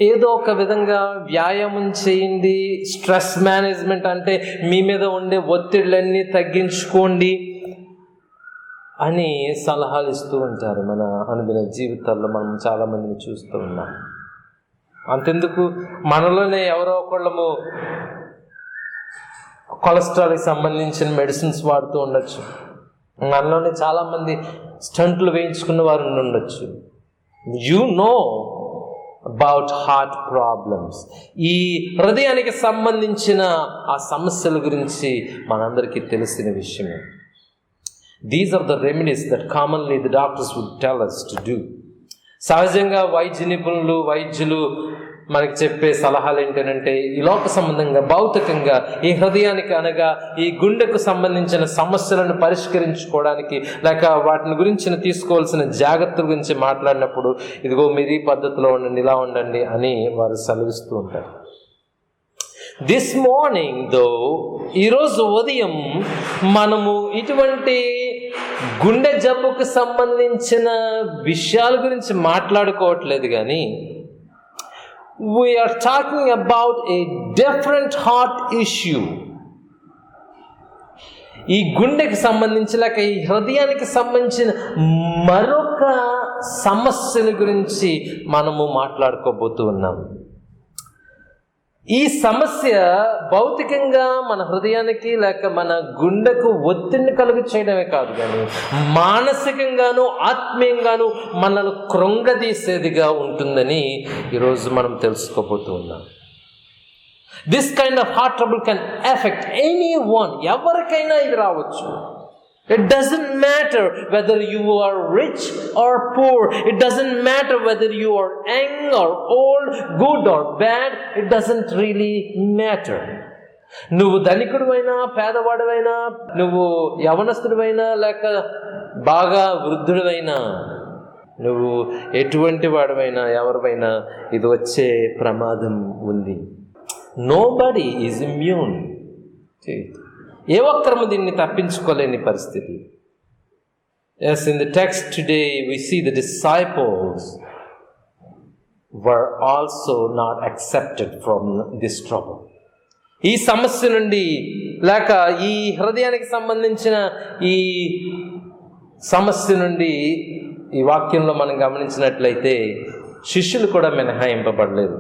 ఏదో ఒక విధంగా వ్యాయామం చేయండి, స్ట్రెస్ మేనేజ్మెంట్ అంటే మీ మీద ఉండే ఒత్తిళ్ళన్నీ తగ్గించుకోండి అని సలహాలు ఇస్తూ ఉంటారు. మన అనుదిన జీవితాల్లో మనం చాలామందిని చూస్తూ ఉన్నాం. అంతెందుకు, మనలోనే ఎవరో ఒకళ్ళము కొలెస్ట్రాల్కి సంబంధించిన మెడిసిన్స్ వాడుతూ ఉండొచ్చు. మనలోనే చాలామంది స్టంట్లు వేయించుకున్న వారు ఉండొచ్చు. You know about heart problems. ఈ హృదయానికి సంబంధించిన ఆ సమస్యల గురించి మనందరికీ తెలిసిన విషయమే. These are the remedies that commonly the doctors would tell us to do. సహజంగా వైద్య నిపుణులు, వైద్యులు మనకి చెప్పే సలహాలు ఏంటంటే, ఈ లోక సంబంధంగా భౌతికంగా ఈ హృదయానికి అనగా ఈ గుండెకు సంబంధించిన సమస్యలను పరిష్కరించుకోవడానికి లేక వాటిని గురించి తీసుకోవాల్సిన జాగ్రత్తల గురించి మాట్లాడినప్పుడు ఇదిగో మీరు ఈ పద్ధతిలో ఉండండి, ఇలా ఉండండి అని వారు సెలవిస్తూ ఉంటారు. దిస్ మార్నింగ్ ఈరోజు ఉదయం మనము ఇటువంటి గుండె జబ్బుకు సంబంధించిన విషయాల గురించి మాట్లాడుకోవట్లేదు, కానీ we are talking about a different heart issue. ఈ గుండెకి సంబంధించి లేక ఈ హృదయానికి సంబంధించిన మరొక సమస్యల గురించి మనము మాట్లాడుకోబోతూ ఉన్నాం. ఈ సమస్య భౌతికంగా మన హృదయానికి లేక మన గుండెకు ఒత్తిడిని కలుగు చేయడమే కాదు, కానీ మానసికంగాను ఆత్మీయంగాను మనల్ని కృంగదీసేదిగా ఉంటుందని ఈరోజు మనం తెలుసుకోబోతూ ఉన్నాం. This kind of heart trouble can affect any one. ఎవరికైనా ఇది రావచ్చు. It doesn't matter whether you are rich or poor. It doesn't matter whether you are young or old, good or bad. It doesn't really matter. నువ్వు ధనికుడివైనా పేదవాడివైనా, నువ్వు యవనస్తుడివైనా లేక బాగా వృద్ధుడివైనా, నువ్వు ఎటువంటి వాడివైనా ఎవరివైనా ఇది వచ్చే ప్రమాదం ఉంది. Nobody is immune to it. ఏ ఒక్కరము దీన్ని తప్పించుకోలేని పరిస్థితి. Yes, in the text today we see the disciples were also not accepted from this trouble. ఈ సమస్య నుండి లేక ఈ హృదయానికి సంబంధించిన ఈ సమస్య నుండి ఈ వాక్యంలో మనం గమనించినట్లయితే శిష్యులు కూడా మినహాయింపబడలేదు.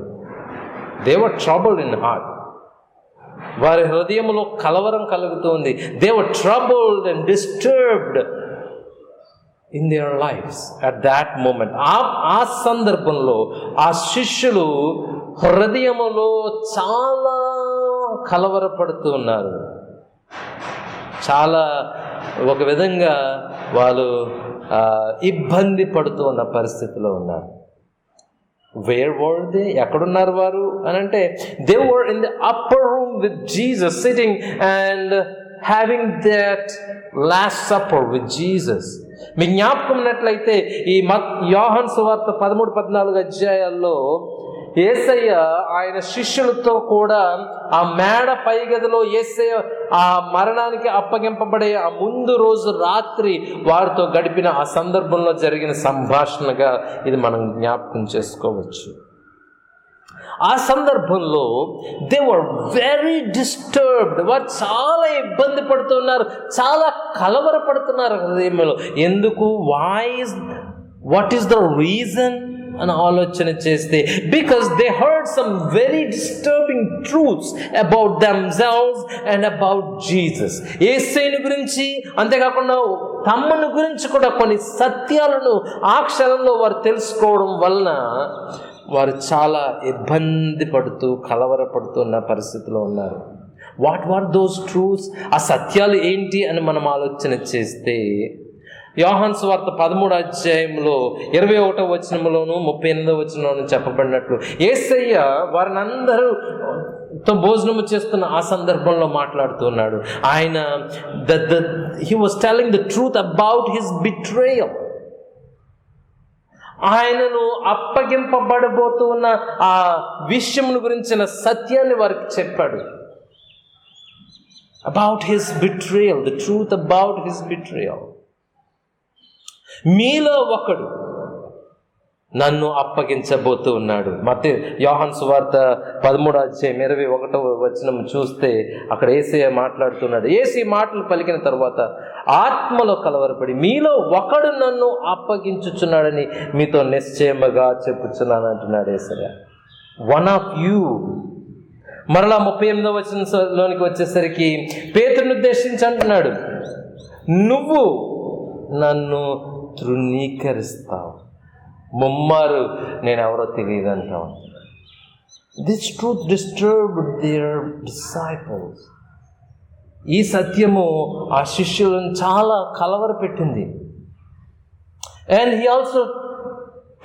They were troubled in heart. వారి హృదయంలో కలవరం కలుగుతుంది. They were troubled and disturbed in their lives at that moment. ఆ సందర్భంలో ఆ శిష్యులు హృదయములో చాలా కలవరపడుతూ ఉన్నారు. చాలా ఒక విధంగా వాళ్ళు ఇబ్బంది పడుతూ ఉన్న పరిస్థితిలో ఉన్నారు. Where were they? ఎక్కడున్నారు వారు అని అంటే, they were in the upper room with Jesus, sitting and having that last supper with Jesus. మీ జ్ఞాపకం ఉన్నట్లయితే ఈ యోహాను సువార్త 13-14 అధ్యాయాల్లో యేసయ్య ఆయన శిష్యులతో కూడా ఆ మేడ పై గదిలో యేసయ్య ఆ మరణానికి అప్పగింపబడే ఆ ముందు రోజు రాత్రి వారితో గడిపిన ఆ సందర్భంలో జరిగిన సంభాషణగా ఇది మనం జ్ఞాపకం చేసుకోవచ్చు. ఆ సందర్భంలో దే వర్ వెరీ డిస్టర్బ్డ్. వారు చాలా ఇబ్బంది పడుతున్నారు, చాలా కలవరపడుతున్నారు హృదయంలో. ఎందుకు? వాట్ ఈస్ ద రీజన్ అని ఆలోచన చేస్తే, because they heard some very disturbing truths about themselves and about Jesus. యేసుని గురించి, అంతేకాకుండా తమను గురించి కూడా కొన్ని సత్యాలను ఆ క్షణంలో వారు తెలుసుకోవడం వలన వారు చాలా ఇబ్బంది పడుతూ కలవరపడుతున్న పరిస్థితిలో ఉన్నారు. What were those truths? ఆ సత్యాలు ఏంటి అని మనం ఆలోచన చేస్తే, యోహాను సువార్త 13 అధ్యాయంలో 21వ వచనంలోను 38వ వచనంలోను చెప్పబడినట్లు యేసయ్య వారిని అందరూతో భోజనము చేస్తున్న ఆ సందర్భంలో మాట్లాడుతున్నాడు. ఆయన he was telling the truth about his betrayal. ఆయనను అప్పగింపబడబోతున్న ఆ విషయమును గురించిన సత్యాన్ని వారికి చెప్పాడు. About his betrayal, the truth about his betrayal. మీలో ఒకడు నన్ను అప్పగించబోతూ ఉన్నాడు. యోహాను సువార్త 13 అధ్యాయం 21వ వచనం చూస్తే అక్కడ యేసయ్య మాట్లాడుతున్నాడు. యేసు ఈ మాటలు పలికిన తర్వాత ఆత్మలో కలవరపడి, మీలో ఒకడు నన్ను అప్పగించుచున్నాడని మీతో నిశ్చయముగా చెప్పుచున్నాను అంటున్నాడు యేసయ్య. One of you. మరలా 38వ వచనంలోనికి వచ్చేసరికి పేతురుని ఉద్దేశించి అంటున్నాడు, నువ్వు నన్ను తృణీకరిస్తావు, ముమ్మారు నేను ఎవరో తెలియదు అంటావు. This truth disturbed their disciples. ఈ సత్యము ఆ శిష్యులను చాలా కలవరపెట్టింది. And he also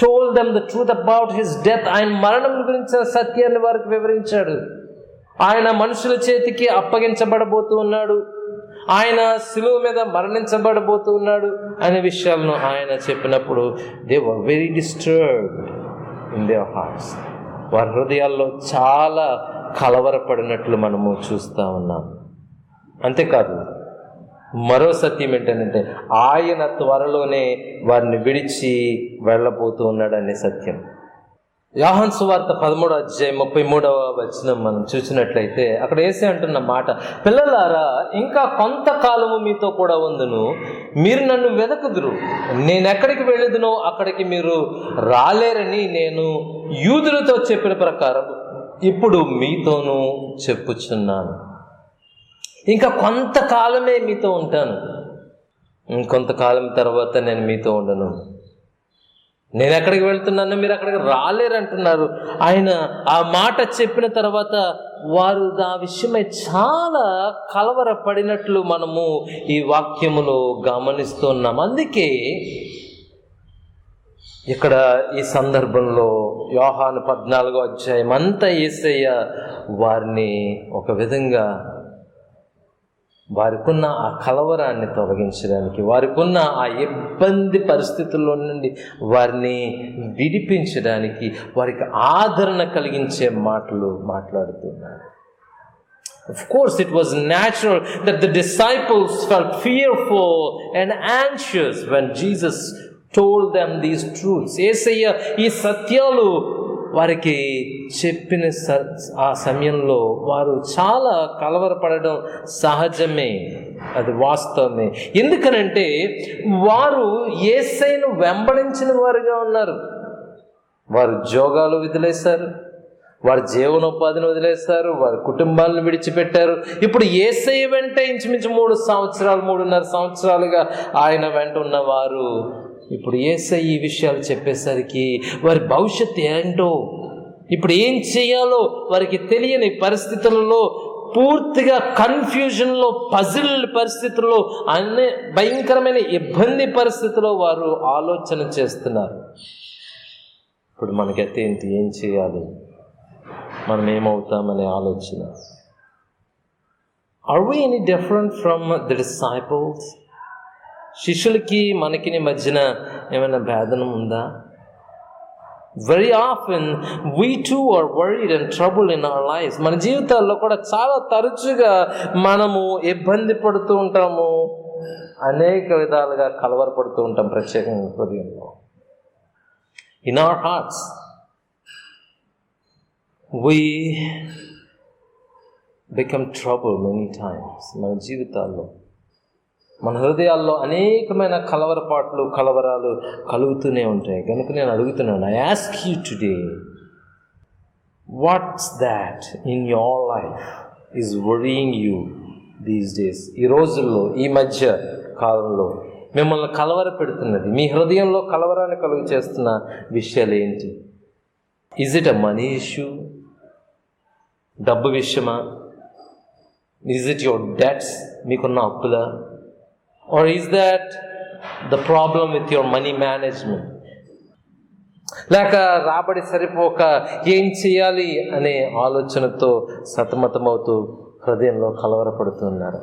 told them the truth about his death. ఆయన మరణం గురించిన సత్యాన్ని వారికి వివరించాడు. ఆయన మనుషుల చేతికి అప్పగించబడబోతూ ఉన్నాడు, ఆయన శిలువ మీద మరణించబడబోతూ ఉన్నాడు అనే విషయాలను ఆయన చెప్పినప్పుడు they were very disturbed in their hearts. వారి హృదయాల్లో చాలా కలవరపడినట్లు మనము చూస్తూ ఉన్నాం. అంతేకాదు, మరో సత్యం ఏంటంటే ఆయన త్వరలోనే వారిని విడిచి వెళ్ళబోతూ ఉన్నాడనే సత్యం. యోహాను సువార్త 13:33 మనం చూసినట్లయితే అక్కడ యేసు అంటున్న మాట, పిల్లలారా ఇంకా కొంతకాలము మీతో కూడా ఉందును, మీరు నన్ను వెదకుదురు, నేను ఎక్కడికి వెళ్ళదునో అక్కడికి మీరు రాలేరని నేను యూదులతో చెప్పిన ప్రకారం ఇప్పుడు మీతోనూ చెప్పుచున్నాను. ఇంకా కొంతకాలమే మీతో ఉంటాను, ఇంకొంతకాలం తర్వాత నేను మీతో ఉండను. నేను ఎక్కడికి వెళ్తున్నాను, మీరు అక్కడికి రాలేరంటున్నారు. ఆయన ఆ మాట చెప్పిన తర్వాత వారు ఆ విషయమై చాలా కలవరపడినట్లు మనము ఈ వాక్యములో గమనిస్తున్నాం. అందుకే ఇక్కడ ఈ సందర్భంలో యోహాను 14 అంతా యేసయ్య వారిని ఒక విధంగా వారికున్న ఆ కలవరాన్ని తొలగించడానికి, వారికున్న ఆ ఇబ్బంది పరిస్థితుల్లో నుండి వారిని విడిపించడానికి, వారికి ఆదరణ కలిగించే మాటలు మాట్లాడుతున్నారు. Of course, it was natural that the disciples felt fearful and anxious when Jesus told them these truths. యేసయ్య ఈ సత్యాలు వారికి చెప్పిన ఆ సమయంలో వారు చాలా కలవరపడడం సహజమే, అది వాస్తవమే. ఎందుకనంటే వారు యేసయ్యను వెంబడించిన వారుగా ఉన్నారు. వారు ఉద్యోగాలు వదిలేశారు, వారి జీవనోపాధిని వదిలేశారు, వారి కుటుంబాలను విడిచిపెట్టారు. ఇప్పుడు యేసయ్య వెంట ఇంచుమించు 3.5 సంవత్సరాలుగా ఆయన వెంట ఉన్నవారు ఇప్పుడు యేసయ్య ఈ విషయాలు చెప్పేసరికి వారి భవిష్యత్తు ఏంటో, ఇప్పుడు ఏం చేయాలో వారికి తెలియని పరిస్థితులలో, పూర్తిగా కన్ఫ్యూజన్లో, పజిల్ పరిస్థితుల్లో, అన్ని భయంకరమైన ఇబ్బంది పరిస్థితుల్లో వారు ఆలోచన చేస్తున్నారు. ఇప్పుడు మనకైతే ఏంటి, ఏం చేయాలి, మనం ఏమవుతామనే ఆలోచన. Are we any different from the disciples? శిష్యులకి మనకి మధ్యన ఏమైనా భేదనం ఉందా? Very often we too are worried and troubled in our lives. మన జీవితాల్లో కూడా చాలా తరచుగా మనము ఇబ్బంది పడుతూ ఉంటాము, అనేక విధాలుగా కలవరపడుతూ ఉంటాం, ప్రత్యేకంగా హృదయంలో. In our hearts we become troubled many times. మన జీవితాల్లో, మన హృదయాల్లో అనేకమైన కలవరాలు కలుగుతూనే ఉంటాయి. కనుక నేను అడుగుతున్నాను, I ask you today, what's that in your life is worrying you these days? ఈ రోజుల్లో, ఈ మధ్య కాలంలో మిమ్మల్ని కలవర పెడుతున్నది, మీ హృదయంలో కలవరాన్ని కలుగు చేస్తున్న విషయాలు ఏంటి? Is it a money issue? డబ్బు విషయమా? Is it your debts? మీకున్న అప్పులా? Or is that the problem with your money management? లేక రాబడి సరిపోక ఏం చేయాలి అనే ఆలోచనతో సతమతమవుతూ హృదయంలో కలవరపడుతున్నారు.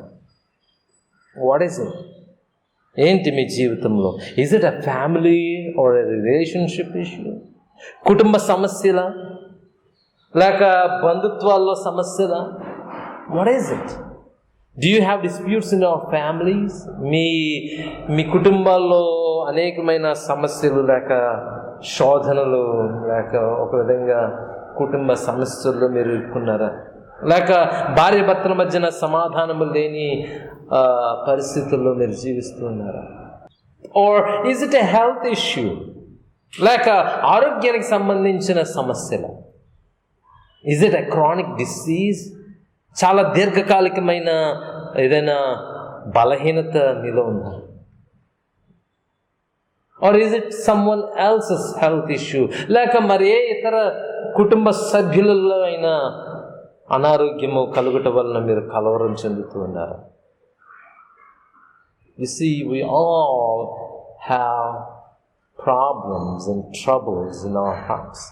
What is it? ఏంటి మీ జీవితంలో? Is it a family or a relationship issue? కుటుంబ సమస్యలా, లేక బంధుత్వాల్లో సమస్యలా? What is it? Do you have disputes in your families? మీ కుటుంబాల్లో అనేకమైన సమస్యలు, లేక శోధనలు, లేక ఒక విధంగా కుటుంబ సమస్యల్లో మీరు ఇరుక్కున్నారా? లేక భార్య భర్తల మధ్యన సమాధానము లేని పరిస్థితుల్లో మీరు జీవిస్తున్నారా? Or is it a health issue? లేక ఆరోగ్యానికి సంబంధించిన సమస్యలు? Is it a chronic disease? చాలా దీర్ఘకాలికమైన ఏదైనా బలహీనత మీలో ఉందా? Or is it someone else's health issue? లేక మరి ఏ ఇతర కుటుంబ సభ్యులలో అయినా అనారోగ్యము కలుగుట వలన మీరు కలవరం చెందుతూ ఉన్నారా? You see, we all have problems and troubles in our hearts.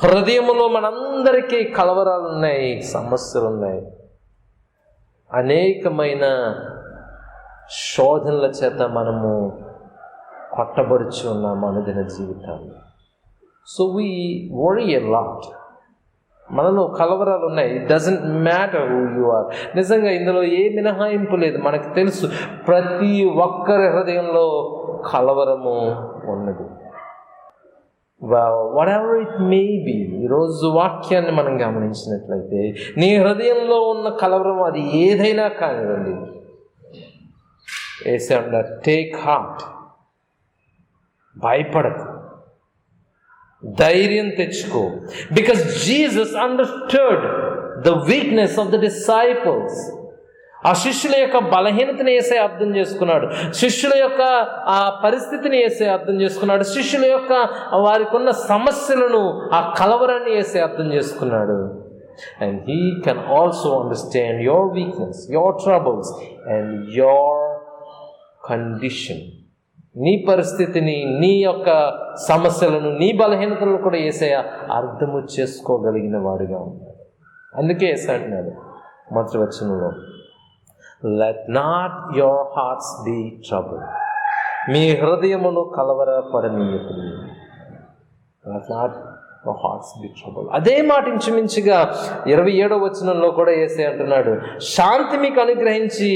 హృదయములో మనందరికీ కలవరాలు ఉన్నాయి, సమస్యలు ఉన్నాయి, అనేకమైన శోధనల చేత మనము కొట్టబడుచు ఉన్నాము అనుదిన జీవితాన్ని. So we worry a lot. మనలో కలవరాలు ఉన్నాయి. It doesn't matter who you are. నిజంగా ఇందులో ఏ మినహాయింపు లేదు. మనకు తెలుసు ప్రతి ఒక్కరి హృదయంలో కలవరము ఉన్నది. What ever it may be, ఈరోజు వాక్యాన్ని మనం గమనించినట్లయితే నీ హృదయంలో ఉన్న కలవరం అది ఏదైనా కానివ్వండి, ఏసండ టేక్ హార్ట్, భయపడకు, ధైర్యం తెచ్చుకో. Because Jesus understood the weakness of the disciples. ఆ శిష్యుల యొక్క బలహీనతని యేసయ్య అర్థం చేసుకున్నాడు. శిష్యుల యొక్క ఆ పరిస్థితిని యేసయ్య అర్థం చేసుకున్నాడు. శిష్యుల యొక్క వారికి ఉన్న సమస్యలను, ఆ కలవరాన్ని యేసయ్య అర్థం చేసుకున్నాడు. And he can also understand your weakness, your troubles and your condition. నీ పరిస్థితిని, నీ యొక్క సమస్యలను, నీ బలహీనతలను కూడా యేసయ్య అర్థము చేసుకోగలిగిన వాడిగా ఉన్నాడు. అందుకే యేసయ్య అంటున్నాడు మొదటి వచనంలో, let not your hearts be troubled. మీ హృదయమును కలవరపడనీయకుడి. let not your hearts be troubled. అదే మాట ఇంచుమించుగా 27వ వచనంలో కూడా యేసయ్య అంటున్నాడు, శాంతి మీకు అనుగ్రహించి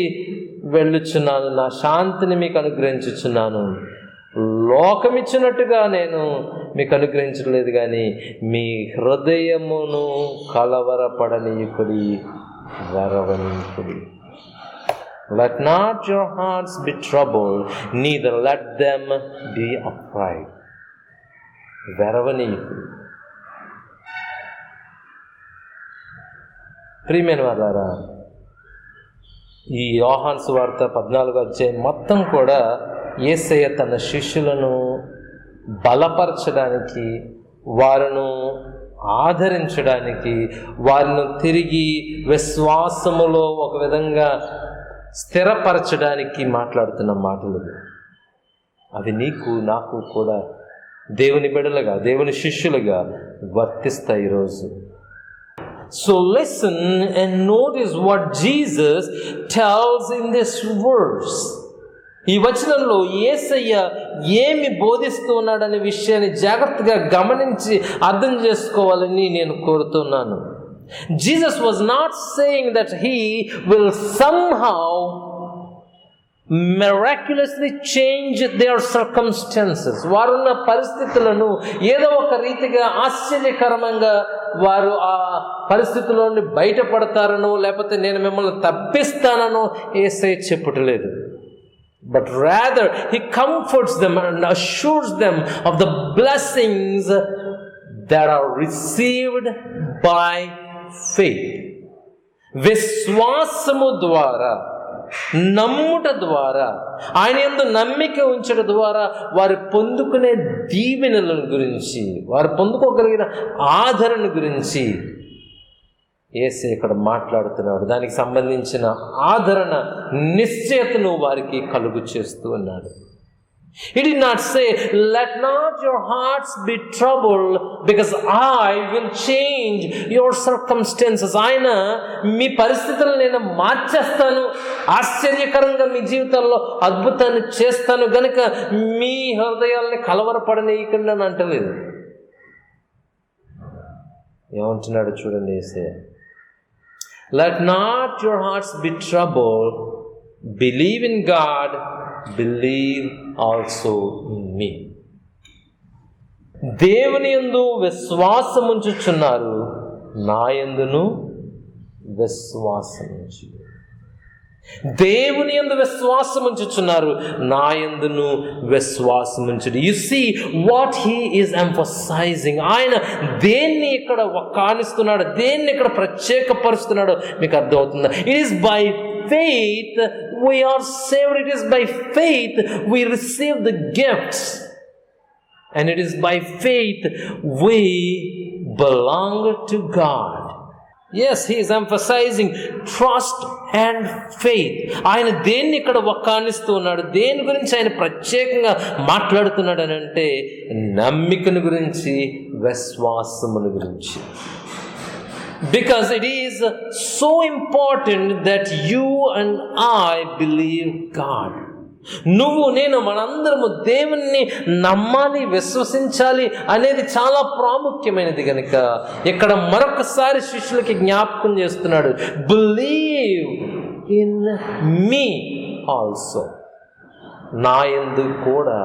వెళ్ళుచున్నాను, నా శాంతిని మీకు అనుగ్రహించుచున్నాను. లోకమిచ్చినట్టుగా నేను మీకు అనుగ్రహించలేదు, కానీ మీ హృదయమును కలవరపడనీయకుడి, వెరవనీయకుడి. Let not your hearts be troubled, neither let them be afraid. వెరవనీయకుడి. ప్రియమైన వారలారా, ఈ యోహాను సువార్త 14వ అధ్యాయం మొత్తం కూడా యేసయ్య తన శిష్యులను బలపరచడానికి, వారిని ఆదరించడానికి, వారిని తిరిగి విశ్వాసములో ఒక విధంగా స్థిరపరచడానికి మాట్లాడుతున్న మాటలు. అవి నీకు నాకు కూడా దేవుని బిడ్డలుగా, దేవుని శిష్యులుగా వర్తిస్తాయి ఈరోజు. So listen and notice what Jesus tells in this verse. ఈ వచనంలో యేసయ్య ఏమి బోధిస్తూ ఉన్నాడనే విషయాన్ని జాగ్రత్తగా గమనించి అర్థం చేసుకోవాలని నేను కోరుతున్నాను. Jesus was not saying that he will somehow miraculously change their circumstances. వారున్న పరిస్థితులను ఏదో ఒక రీతిగా ఆశ్చర్యకరంగా వారు ఆ పరిస్థితుల నుండి బయటపడతారనో, లేకపోతే నేను మిమ్మల్ని తప్పిస్తానో యేసయ్య చెప్పట్లేదు. But rather he comforts them and assures them of the blessings that are received by faith. విశ్వాసము ద్వారా, నమ్ముట ద్వారా, ఆయన యందు నమ్మిక ఉంచడం ద్వారా వారు పొందుకునే దీవెనల గురించి, వారు పొందుకోగలిగిన ఆదరణ గురించి యేసయ్య ఇక్కడ మాట్లాడుతున్నాడు. దానికి సంబంధించిన ఆదరణ, నిశ్చయతను వారికి కలుగు చేస్తూ ఉన్నాడు. He did not say, let not your hearts be troubled because I will change your circumstances. ఆయన మీ పరిస్థితులను నేను మార్చేస్తాను, ఆశ్చర్యకరంగా మీ జీవితాల్లో అద్భుతాన్ని చేస్తాను గనుక మీ హృదయాల్ని కలవరపడనీయకుండా అని అంటలేదు. ఏమంటున్నాడు చూడండి యేసయ్య, let not your hearts be troubled, believe in God, believe also in me. దేవుని యందు విశ్వాసముంచుచున్నారు, నా యందును విశ్వాసముంచు. దేవుని యందు విశ్వాసముంచుచున్నారు, నా యందును విశ్వాసముంచుడు. You see what he is emphasising. ఆయన దేన్ని ఇక్కడ కానిస్తున్నాడు, దేన్ని ఇక్కడ ప్రత్యేకపరుస్తున్నాడో మీకు అర్థమవుతుందా? It is by faith we are saved. It is by faith we receive the gifts, and it is by faith we belong to God. Yes, he is emphasizing trust and faith. ఆయన దేన్ని ఇక్కడ వక్కానిస్తూ ఉన్నాడు, దేని గురించి ఆయన ప్రత్యేకంగా మాట్లాడుతున్నాడు అని అంటే నమ్మికను గురించి, విశ్వాసమును గురించి. Because it is so important that you and I believe God. నువ్వు నేను మనందరము దేవుణ్ణి నమ్మాలి, విశ్వసించాలి అనేది చాలా ప్రాముఖ్యమైనది కనుక ఇక్కడ మరొకసారి శిష్యులకి జ్ఞాపకం చేస్తున్నాడు, బిలీవ్ ఇన్ మీ ఆల్సో, నా యందు కూడా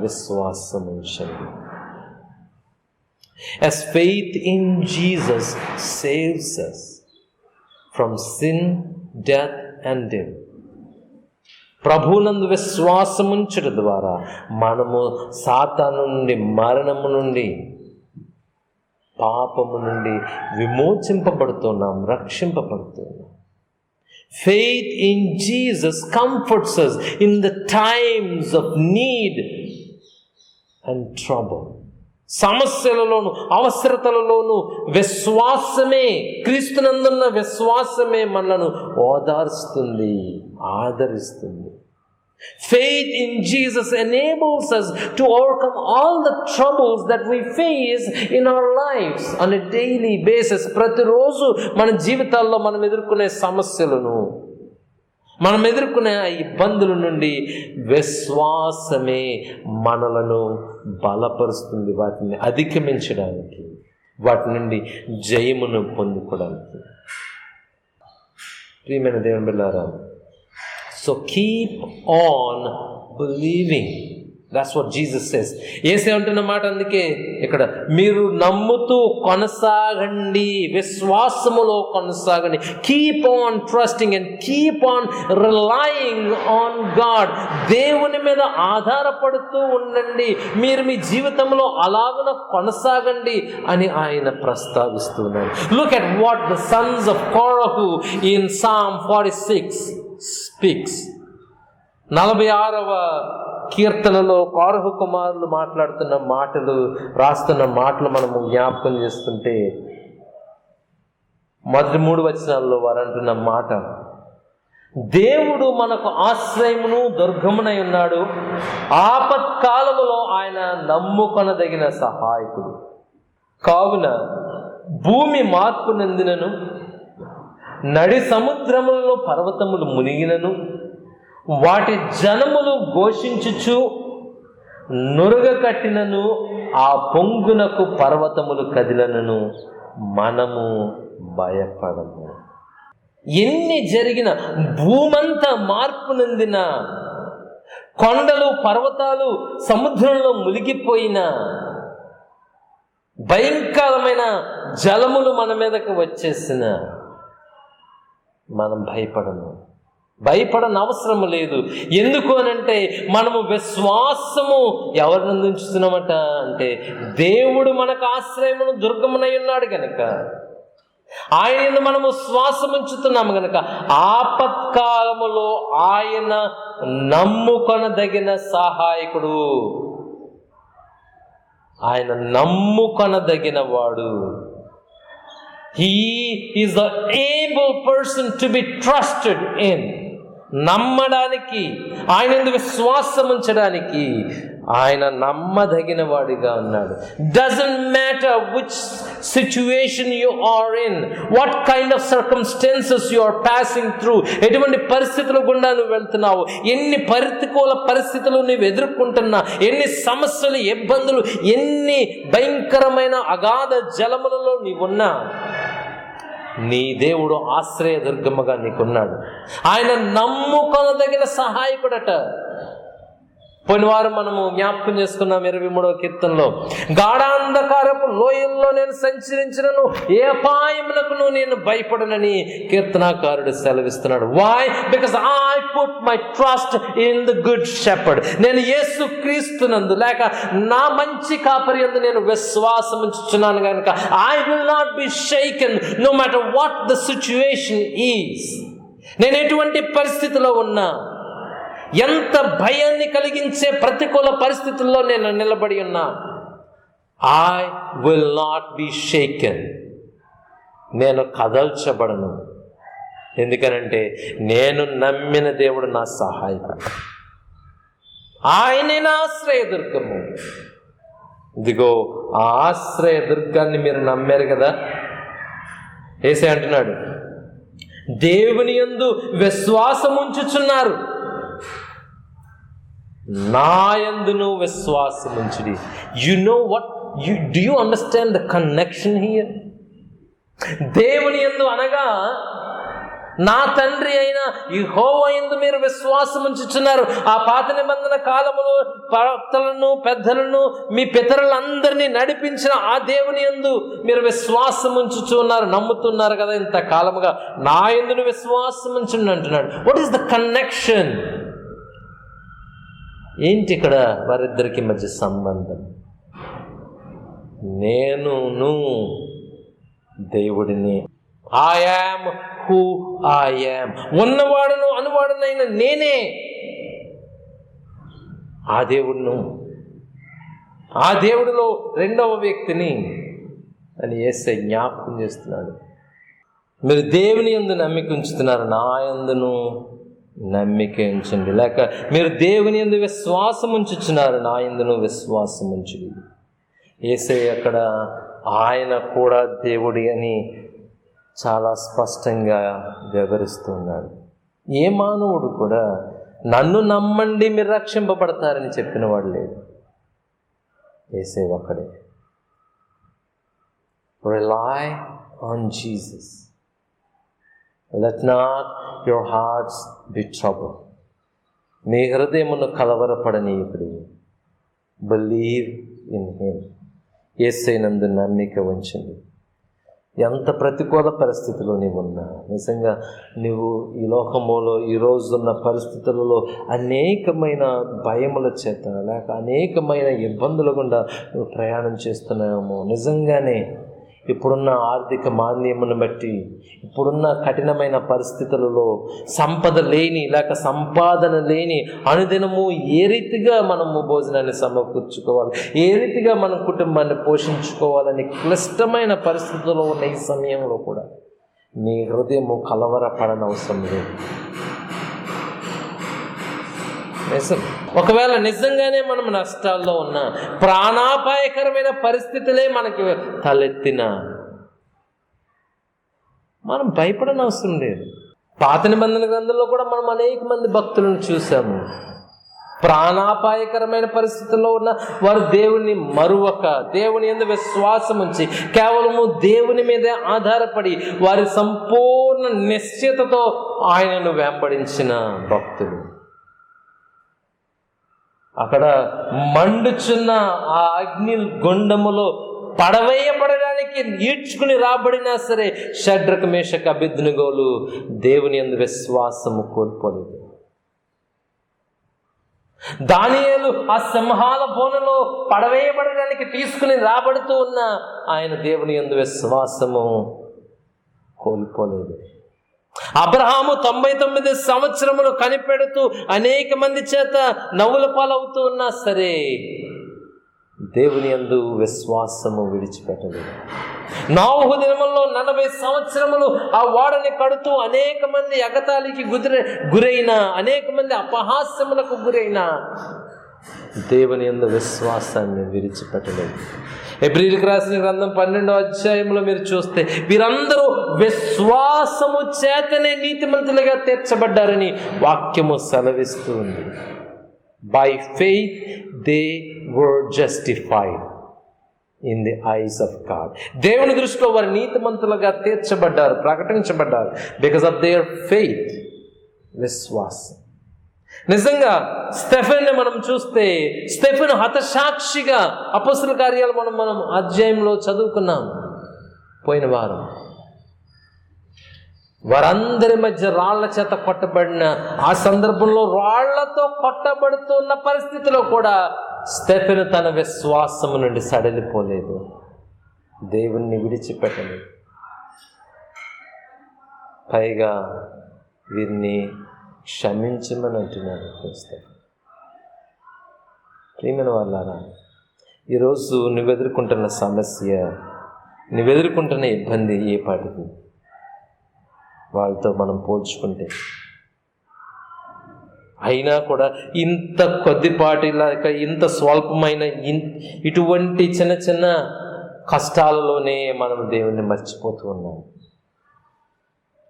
విశ్వాసం ఉంచండి. As faith in Jesus saves us from sin, death and death. ప్రభువునందు విశ్వాసముంచడం ద్వారా మనము సాతాను నుండి, మరణము నుండి, పాపము నుండి విమోచింపబడుతున్నాం, రక్షింపబడుతున్నాం. Faith in Jesus comforts us in the times of need and trouble. సమస్యలలోను, అవసరతలలోను విశ్వాసమే, క్రీస్తునందున్న విశ్వాసమే మనలను ఓదార్స్తుంది, ఆదరిస్తుంది. Faith in Jesus enables us to overcome all the troubles that we face in our lives on a daily basis. ప్రతిరోజు మన జీవితాల్లో మనం ఎదుర్కొనే సమస్యలను, మనం ఎదుర్కొనే ఇబ్బందుల నుండి విశ్వాసమే మనలను బలపరుస్తుంది, వాటిని అధిగమించడానికి, వాటి నుండి జయమును పొందుకోవడానికి. ప్రియమైన దేవుని బిడ్డలారా, so keep on believing. That's what Jesus says. యేసే అంటున్న మాట అందుకే ఇక్కడ, మీరు నమ్ముతూ కొనసాగండి, విశ్వాసములో కొనసాగండి. Keep on trusting and keep on relying on God. దేవుని మీద ఆధారపడుతూ ఉండండి, మీరు మీ జీవితంలో అలాగున కొనసాగండి అని ఆయన ప్రస్తావిస్తున్నారు. Look at what the sons of Korah in Psalm 46 speaks. 46వ కీర్తనలో కోరహు కుమారులు మాట్లాడుతున్న మాటలు, రాస్తున్న మాటలు మనము జ్ఞాపకం చేసుకుంటే, మొదటి 3 వచనాల్లో వారు అంటున్న మాట, దేవుడు మనకు ఆశ్రయమును దుర్గమునై ఉన్నాడు, ఆపత్కాలములో ఆయన నమ్ముకొనదగిన సహాయకుడు. కావున భూమి మార్పు నందినను, నడి సముద్రములలో పర్వతములు మునిగినను, వాటి జనములు ఘోషించుచు నురుగ కట్టినను, ఆ పొంగునకు పర్వతములు కదిలనను, మనము భయపడము. ఎన్ని జరిగిన, భూమంతా మార్పు నందిన, కొండలు పర్వతాలు సముద్రంలో మునిగిపోయిన, భయంకరమైన జలములు మన మీదకు వచ్చేసిన, మనం భయపడము. భయపడని అవసరము లేదు. ఎందుకు అనంటే మనము విశ్వాసము ఎవరిని ఉంచుతున్నామట అంటే, దేవుడు మనకు ఆశ్రయమును దుర్గమునై ఉన్నాడు గనక, ఆయన మనము శ్వాసం ఉంచుతున్నాము గనక, ఆపత్కాలములో ఆయన నమ్ముకొనదగిన సహాయకుడు, ఆయన నమ్ముకొనదగిన వాడు. He is the able person to be trusted in. నమ్మడానికి, ఆయన యందు విశ్వాసం ఉంచడానికి ఆయన నమ్మదగిన వాడిగా ఉన్నాడు. Doesn't matter which situation you are in, what kind of circumstances you are passing through, ఎటువంటి పరిస్థితుల గుండా నువ్వు వెళ్తున్నావు, ఎన్ని ప్రతికూల పరిస్థితులు నువ్వు ఎదుర్కొంటున్నా, ఎన్ని సమస్యలు, ఇబ్బందులు, ఎన్ని భయంకరమైన అగాధ జలములలో నీవున్నా, నీ దేవుడు ఆశ్రయ దుర్గముగా నీకున్నాడు. ఆయన నమ్ముకొనదగిన సహాయకుడట. పోయిన వారం మనము జ్ఞాపకం చేసుకున్నాం 23వ కీర్తనలో, గాఢాంధకారపు లోయల్లో నేను సంచరించినను, ఏ అపాయమునకును నేను భయపడనని కీర్తనాకారుడు సెలవిస్తున్నాడు. Why? Because I put my trust in the good shepherd. నేను యేసు క్రీస్తునందు, లేక నా మంచి కాపరి యందు నేను విశ్వాసం ఉంచుచున్నాను కనుక I will not be shaken no matter what the situation is. నేను ఎటువంటి పరిస్థితిలో ఉన్నా, ఎంత భయాన్ని కలిగించే ప్రతికూల పరిస్థితుల్లో నేను నిలబడి ఉన్నా, ఐ విల్ నాట్ బి షేకెన్, నేను కదల్చబడను. ఎందుకనంటే నేను నమ్మిన దేవుడు నా సహాయకుడు, ఆయనే నా ఆశ్రయదుర్గము. ఇదిగో ఆ ఆశ్రయదుర్గాన్ని మీరు నమ్మారు కదా. యేసే అంటున్నాడు, దేవుని యందు విశ్వాసం ఉంచుచున్నారు, నాయందును విశ్వాసముంచుడి. You know what do you understand the connection here? దేవుని యందు అనగా నా తండ్రి అయిన యెహోవా యందు మీరు విశ్వాసం ఉంచుచున్నారు. ఆ పాత నిబంధన కాలములో ప్రవక్తలను, పెద్దలను, మీ పితరులందరినీ నడిపించిన ఆ దేవుని యందు మీరు విశ్వాసం ఉంచుచున్నారు, నమ్ముతున్నారు కదా ఇంత కాలముగా. నా యందును విశ్వాసం ఉంచండి అంటున్నాడు. What is the connection? ఏంటి ఇక్కడ వారిద్దరికి మధ్య సంబంధం? నేనును దేవుడిని, I am who I am, ఉన్నవాడును అనువాడునైన నేనే ఆ దేవుడును, ఆ దేవుడిలో రెండవ వ్యక్తిని అని యేసయ్య జ్ఞాపకం చేస్తున్నాడు. మీరు దేవుని యందు నమ్మిక ఉంచుతున్నారు, నా యందును నమ్మిక ఉంచండి. లేక మీరు దేవుని యందు విశ్వాసం ఉంచుచున్నారు, నా యందును విశ్వాసం ఉంచుడి. యేసయ్య అక్కడ ఆయన కూడా దేవుడి అని చాలా స్పష్టంగా వివరిస్తున్నాడు. ఏ మానవుడు కూడా నన్ను నమ్మండి మీరు రక్షింపబడతారని చెప్పిన వాడు లేడు. యేసయ్య ఒక్కడే. Rely on Jesus. Let not your hearts be troubled. మీ హృదయమును కలవరపడనీయకుడి. Believe in him. యేసయ్యనందు నమ్మిక ఉంచండి. ఎంత ప్రతికూల పరిస్థితిలో నీవు ఉన్నా, నిజంగా నువ్వు ఈ లోకములో ఈ రోజున్న పరిస్థితులలో అనేకమైన భయముల చేత లేక అనేకమైన ఇబ్బందుల గుండా నువ్వు ప్రయాణం చేస్తున్నావేమో. నిజంగానే ఇప్పుడున్న ఆర్థిక మాంద్యమును బట్టి, ఇప్పుడున్న కఠినమైన పరిస్థితులలో సంపద లేని లేక సంపాదన లేని అనుదినము ఏ రీతిగా మనము భోజనాన్ని సమకూర్చుకోవాలి, ఏ రీతిగా మన కుటుంబాన్ని పోషించుకోవాలని క్లిష్టమైన పరిస్థితుల్లో ఉన్న ఈ సమయంలో కూడా నీ హృదయము కలవరపడనవసరం లేదు. ఒకవేళ నిజంగానే మనం నష్టాల్లో ఉన్న, ప్రాణాపాయకరమైన పరిస్థితులే మనకి తలెత్తిన, మనం భయపడని అవసరం లేదు. పాత నిబంధన గ్రంథంలో కూడా మనం అనేక మంది భక్తులను చూసాము. ప్రాణాపాయకరమైన పరిస్థితుల్లో ఉన్న వారు దేవుని మరువక, దేవుని యందు విశ్వాసం ఉంచి కేవలము దేవుని మీదే ఆధారపడి వారి సంపూర్ణ నిశ్చయతతో ఆయనను వెంబడించిన భక్తులు. అక్కడ మండుచున్న ఆ అగ్ని గుండములో పడవేయబడడానికి ఈడ్చుకుని రాబడినా సరే షడ్రక, మేషక, అబేద్నెగోలు దేవుని యందు విశ్వాసము కోల్పోలేదు. దానియేలు ఆ సింహాల బోనులో పడవేయబడడానికి తీసుకుని రాబడుతూ ఉన్న ఆయన దేవుని యందు విశ్వాసము కోల్పోలేదు. అబ్రహాము 99 సంవత్సరములు కనిపెడుతూ అనేక మంది చేత నవ్వుల పాలవుతూ ఉన్నా సరే దేవుని యందు విశ్వాసము విడిచిపెట్టలేదు. నోవహు దినముల్లో 40 సంవత్సరములు ఆ ఓడని కడుతూ అనేక మంది ఎగతాళికి గురైన, అనేక మంది అపహాస్యములకు గురైన దేవుని యందు విశ్వాసాన్ని విడిచిపెట్టలేదు. హెబ్రీయులకు రాసిన గ్రంథం 12వ అధ్యాయంలో మీరు చూస్తే వీరందరూ విశ్వాసము చేతనే నీతిమంతులుగా తీర్చబడ్డారని వాక్యము సెలవిస్తూ ఉంది. By faith they were justified in the eyes of God. దేవుని దృష్టిలో వారు నీతిమంతులుగా తీర్చబడ్డారు, ప్రకటించబడ్డారు. బికాస్ ఆఫ్ దేర్ ఫెయిత్, విశ్వాసం. నిజంగా స్టెఫెన్ని మనం చూస్తే, స్టెఫెన్ హతసాక్షిగా అపొస్తలుల కార్యాలు మనం అధ్యాయంలో చదువుకున్నాం పోయిన వారం. వారందరి మధ్య రాళ్ల చేత కొట్టబడిన ఆ సందర్భంలో రాళ్లతో కొట్టబడుతున్న పరిస్థితిలో కూడా స్టెఫెను తన విశ్వాసము నుండి సడలిపోలేదు, దేవుణ్ణి విడిచిపెట్టలేదు. పైగా వీరిని క్షమించమని అంటున్నాడు స్టెఫెను. ప్రియమైన వాళ్ళారా, ఈరోజు నువ్వెదుర్కొంటున్న సమస్య, నువ్వెదుర్కొంటున్న ఇబ్బంది ఏ పాటిది వాళ్ళతో మనం పోల్చుకుంటే, అయినా కూడా ఇంత కొద్దిపాటి లేక ఇంత స్వల్పమైన ఇటువంటి చిన్న చిన్న కష్టాలలోనే మనం దేవుణ్ణి మర్చిపోతూ ఉన్నాం,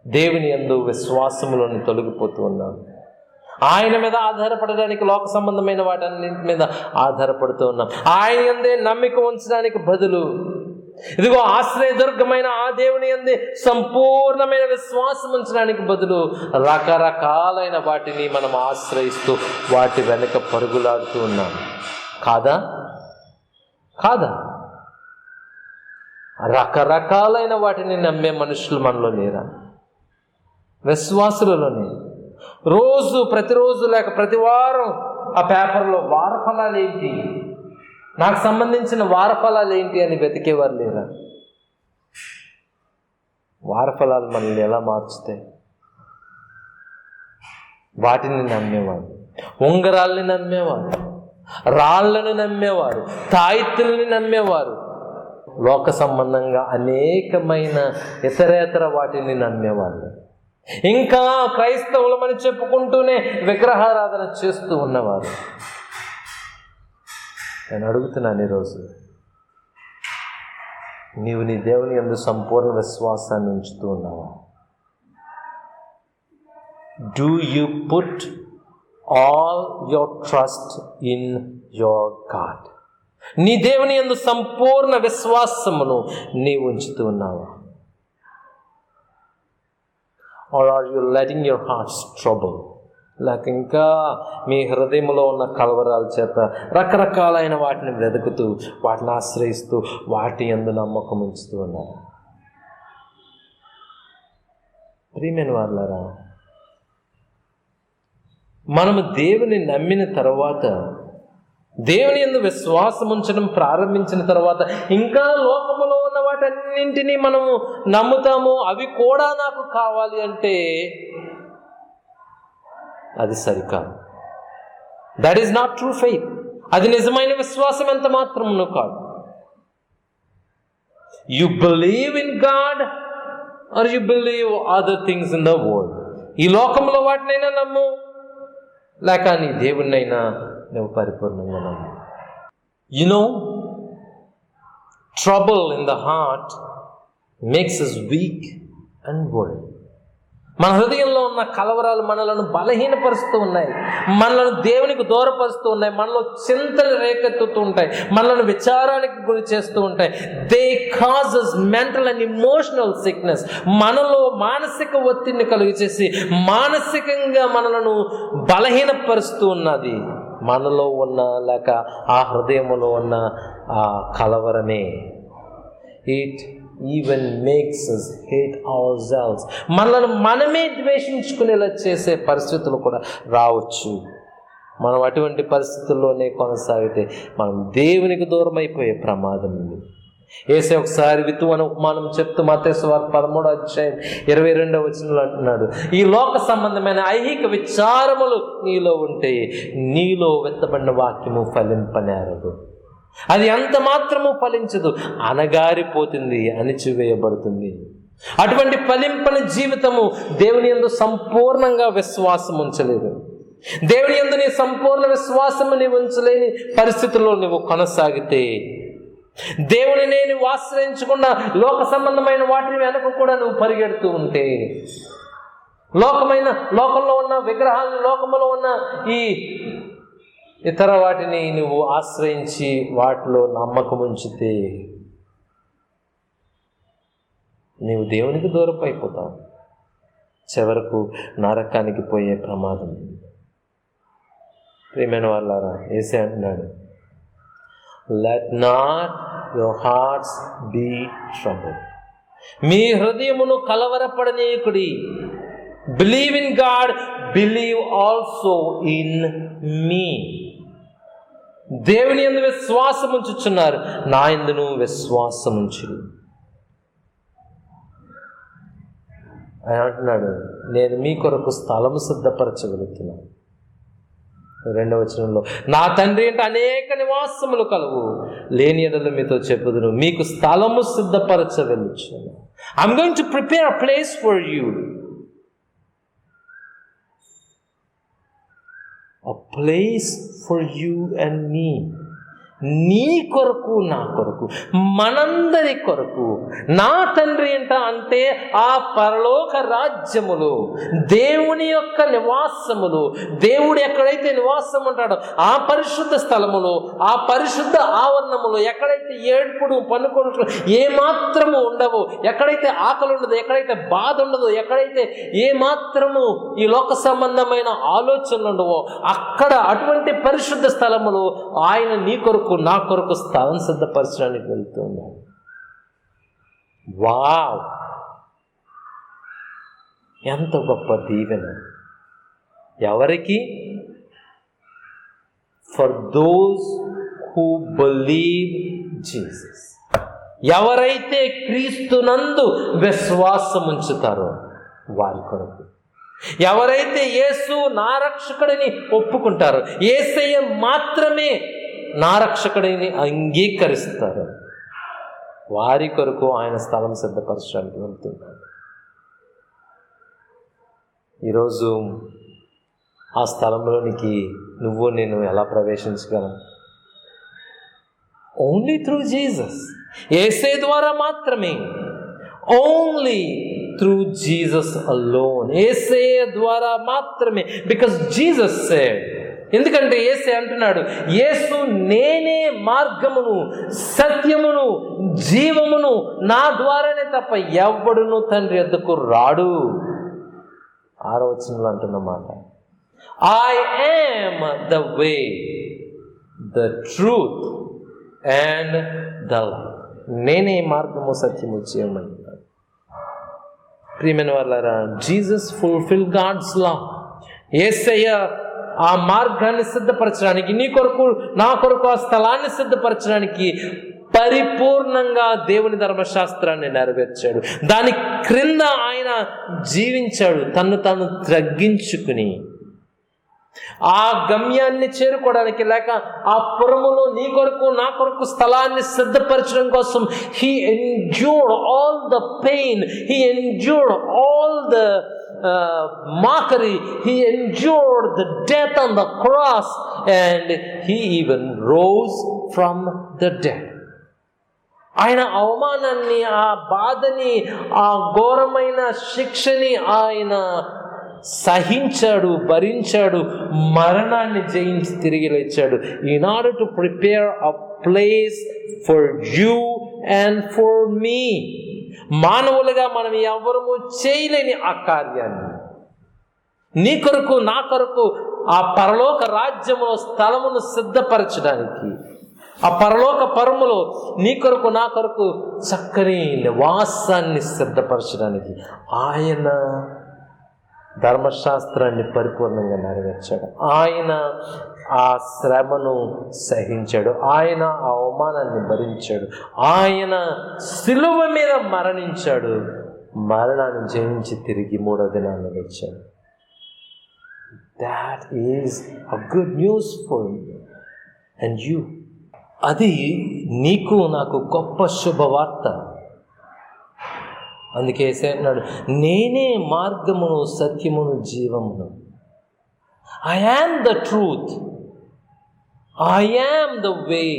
దేవుని యందు విశ్వాసములోని తొలగిపోతూ ఉన్నాం. ఆయన మీద ఆధారపడడానికి లోక సంబంధమైన వాటన్నింటి మీద ఆధారపడుతూ ఉన్నాం. ఆయన యందే నమ్మిక ఉంచడానికి బదులు ఇదిగో ఆశ్రయదుర్గమైన ఆ దేవుని యందే సంపూర్ణమైన విశ్వాసం ఉంచడానికి బదులు రకరకాలైన వాటిని మనం ఆశ్రయిస్తూ వాటి వెనుక పరుగులాడుతూ ఉన్నాం. కాదా? రకరకాలైన వాటిని నమ్మే మనుషులు మనలో లేరా? విశ్వాసులలోనే ప్రతిరోజు లేక ప్రతి వారం ఆ పేపర్లో వారఫలాలు ఏంటి, నాకు సంబంధించిన వారఫలాలు ఏంటి అని వెతికేవారు లేరా? వారఫలాలు మనల్ని ఎలా మార్చుతాయి? వాటిని నమ్మేవారు, ఉంగరాల్ని నమ్మేవారు, రాళ్లను నమ్మేవారు, తాయిత్తుల్ని నమ్మేవారు, లోక సంబంధంగా అనేకమైన ఇతరేతర వాటిని నమ్మేవాళ్ళు. ఇంకా క్రైస్తవులమని చెప్పుకుంటూనే విగ్రహారాధన చేస్తూ ఉన్నవారు. నేను అడుగుతున్నాను ఈరోజు, నీవు నీ దేవుని యందు సంపూర్ణ విశ్వాసాన్ని ఉంచుతూ ఉన్నావా? Do you put all your trust in your God? నీ దేవుని యందు సంపూర్ణ విశ్వాసమును నీవు ఉంచుతూ ఉన్నావా? Or are you letting your hearts trouble? లేక ఇంకా మీ హృదయంలో ఉన్న కలవరాల చేత రకరకాలైన వాటిని వెతుకుతూ వాటిని ఆశ్రయిస్తూ వాటి యందు నమ్మకం ఉంచుతూ ఉన్నారు. ప్రియమైన వారులారా, మనము దేవుని నమ్మిన తర్వాత, దేవుని యందు విశ్వాసం ఉంచడం ప్రారంభించిన తర్వాత ఇంకా లోకములో ఉన్న వాటన్నింటినీ మనము నమ్ముతాము. అవి కూడా నాకు కావాలి అంటే అది సరికాదు. That is not true faith. అది నిజమైన విశ్వాసం ఎంత మాత్రమును కాదు. You believe in God or you believe other things in the world. ఈ లోకంలో వాటినైనా నమ్ము, లేక నీ దేవుణ్ణైనా నువ్వు పరిపూర్ణంగా నమ్ము. You know, trouble in the heart makes us weak and worried. మన హృదయంలో ఉన్న కలవరాలు మనలను బలహీనపరుస్తూ ఉన్నాయి, మనలను దేవునికి దూరపరుస్తూ ఉన్నాయి, మనలో చింతలు రేకెత్తుతూ ఉంటాయి, మనలను విచారానికి గురి చేస్తూ ఉంటాయి. They causes mental and emotional sickness. మనలో మానసిక ఒత్తిడిని కలుగు చేసి మానసికంగా మనలను బలహీనపరుస్తూ ఉన్నది. మనలో ఉన్న లేక ఆ హృదయంలో ఉన్న ఆ కలవరమే. It even makes us hate ourselves. మనల్ని మనమే ద్వేషించుకునేలా చేసే పరిస్థితులు కూడా రావచ్చు. మనం అటువంటి పరిస్థితుల్లోనే కొనసాగితే మనం దేవునికి దూరం అయిపోయే ప్రమాదం ఉంది. యేసు ఒకసారి విత్తువను ఉపమానం చెప్తూ మత్తయి సువార్త 13:22 అంటున్నాడు, ఈ లోక సంబంధమైన ఐహిక విచారములు నీలో ఉంటే నీలో విత్తబడిన వాక్యము ఫలింపనేరదు. అది ఎంత మాత్రము ఫలించదు, అనగారిపోతుంది, అణిచివేయబడుతుంది. అటువంటి ఫలింపని జీవితము దేవుని యందు సంపూర్ణంగా విశ్వాసం ఉంచలేదు. దేవుని యందు నీ సంపూర్ణ విశ్వాసము నీవు ఉంచలేని పరిస్థితుల్లో నువ్వు కొనసాగితే, దేవుని నేను ఆశ్రయించకుండా లోక సంబంధమైన వాటిని వెనక కూడా నువ్వు పరిగెడుతూ ఉంటే, లోకంలో ఉన్న విగ్రహాలను, లోకంలో ఉన్న ఈ ఇతర వాటిని నువ్వు ఆశ్రయించి వాటిలో నమ్మకం ఉంచితే నీవు దేవునికి దూరం అయిపోతావు. చివరకు నరకానికి పోయే ప్రమాదం. ప్రియమైన వాళ్ళారా, యేసే అంటున్నాడు, let not your hearts be troubled. మీ హృదయమును కలవరపడనీయకుడి. Believe in God, believe also in me. దేవుని యందు విశ్వాసం ఉంచుచున్నారు, నా యందును విశ్వాసం ఉంచుడు. ఆయన అంటున్నాడు, నేను మీ కొరకు స్థలము సిద్ధపరచగలుగుతున్నాను. 2వ వచనంలో, నా తండ్రి అంటే అనేక నివాసములు కలవు, లేని ఎడల మీతో చెప్పుదును, మీకు స్థలము సిద్ధపరచ వెళ్ళుచున్నాను. I'm going to prepare a place for you. A place for you and me. నీ కొరకు, నా కొరకు, మనందరి కొరకు. నా తండ్రి ఏంట అంటే ఆ పరలోక రాజ్యములు, దేవుని యొక్క నివాసములు, దేవుడు ఎక్కడైతే నివాసం ఉంటాడో ఆ పరిశుద్ధ స్థలములు, ఆ పరిశుద్ధ ఆవరణములు, ఎక్కడైతే ఏడుపుడు పన్నుకొనుట్లు ఏమాత్రము ఉండవు, ఎక్కడైతే ఆకలి ఉండదు, ఎక్కడైతే బాధ ఉండదు, ఎక్కడైతే ఏమాత్రము ఈ లోక సంబంధమైన ఆలోచనలు ఉండవో అక్కడ అటువంటి పరిశుద్ధ స్థలములు ఆయన నీ కొరకు, నా కొరకు స్థలం సిద్ధపరచడానికి వెళ్తున్నాడు. వావ్, ఎంత గొప్ప దీవెన! ఎవరికి? For those who believe Jesus. ఎవరైతే క్రీస్తునందు విశ్వాసం ఉంచుతారో వారి కొరకు. ఎవరైతే యేసు నా రక్షకుడిని ఒప్పుకుంటారో, యేసయ్య మాత్రమే నా రక్షకుడిని అంగీకరిస్తారు, వారి కొరకు ఆయన స్థలం సిద్ధపరచడానికి వెళ్తున్నాడు. ఈరోజు ఆ స్థలంలోనికి నువ్వు నేను ఎలా ప్రవేశించగలం? Only through Jesus. యేసే ద్వారా మాత్రమే. Only through Jesus alone. యేసే ద్వారా మాత్రమే. Because Jesus said. ఎందుకంటే యేసే అంటున్నాడు, యేసు నేనే మార్గమును, సత్యమును, జీవమును, నా ద్వారానే తప్ప ఎవ్వడును తండ్రి యొద్దకు రాడు. 6వ వచనంలో అంటున్నమాట, I am the way, the truth and the life. నేనే మార్గము, సత్యము, జీవమని. ప్రియమైన వాళ్ళారా, జీసస్ ఫుల్ఫిల్ గాడ్స్ లా. యేసయ్య ఆ మార్గాన్ని సిద్ధపరచడానికి, నీ కొరకు, నా కొరకు ఆ స్థలాన్ని సిద్ధపరచడానికి పరిపూర్ణంగా దేవుని ధర్మశాస్త్రాన్ని నెరవేర్చాడు. దాని క్రింద ఆయన జీవించాడు, తను తాను తగ్గించుకుని ఆ గమ్యాన్ని చేరుకోవడానికి, లేక ఆ పురములో నీ కొరకు, నా కొరకు స్థలాన్ని సిద్ధపరచడం కోసం he endured all the pain, he endured all the mockery, he endured the death on the cross, and he even rose from the dead. ఆయన అవమానాన్ని, ఆ బాధని, ఆ ఘోరమైన శిక్షని ఆయన సహించాడు, భరించాడు, మరణాన్ని జయించి తిరిగి లేచాడు. in order to prepare a place for you and for me. మానవులుగా మనం ఎవరము చేయలేని ఆ కార్యాన్ని నీ కొరకు, నా కొరకు ఆ పరలోక రాజ్యములో స్థలమును సిద్ధపరచడానికి, ఆ పరలోక పరములో నీ కొరకు, నా కొరకు చక్కని నివాసాన్ని సిద్ధపరచడానికి ఆయన ధర్మశాస్త్రాన్ని పరిపూర్ణంగా నెరవేర్చాడు. ఆయన ఆ శ్రమను సహించాడు, ఆయన ఆ అవమానాన్ని భరించాడు, ఆయన సిలువ మీద మరణించాడు, మరణాన్ని జయించి తిరిగి 3వ దినాన లేచాడు. That is a good news for you and you. అది నీకు, నాకు గొప్ప శుభవార్త. అందుకే అన్నాడు, నేనే మార్గమును, సత్యమును, జీవమును. I am the truth, I am the way,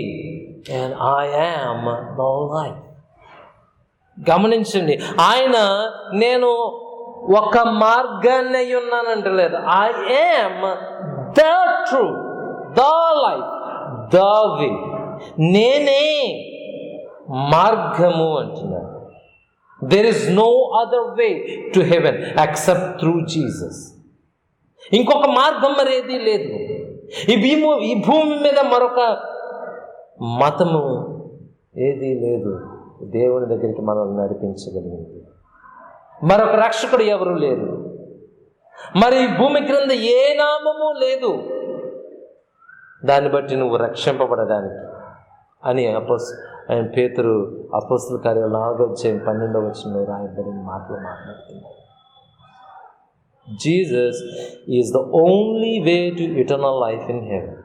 and I am the life. గమనించండి, ఆయన నేను ఒక మార్గాన్ని అయి ఉన్నానంటలేదు. I am the truth, the life, the way. నేనే మార్గము అంటున్నాను. There is no other way to heaven except through Jesus. ఇంకొక మార్గం మరి ఏది లేదు. ఈ భూమి మీద మరొక మతము ఏది లేదు దేవుని దగ్గరికి మనల్ని నడిపించగలిగింది. మరొక రక్షకుడు ఎవరు లేరు. మరి భూమి క్రింద ఏ నామము లేదు దాన్ని బట్టి నువ్వు రక్షింపబడడానికి అని ఆయన పేతురు అపోస్తల కార్యాలు 4వ అధ్యాయం 12వ వచనంలో రాయబడిన మాటలు మాట్లాడుతున్నాడు. Jesus is the only way to eternal life in heaven.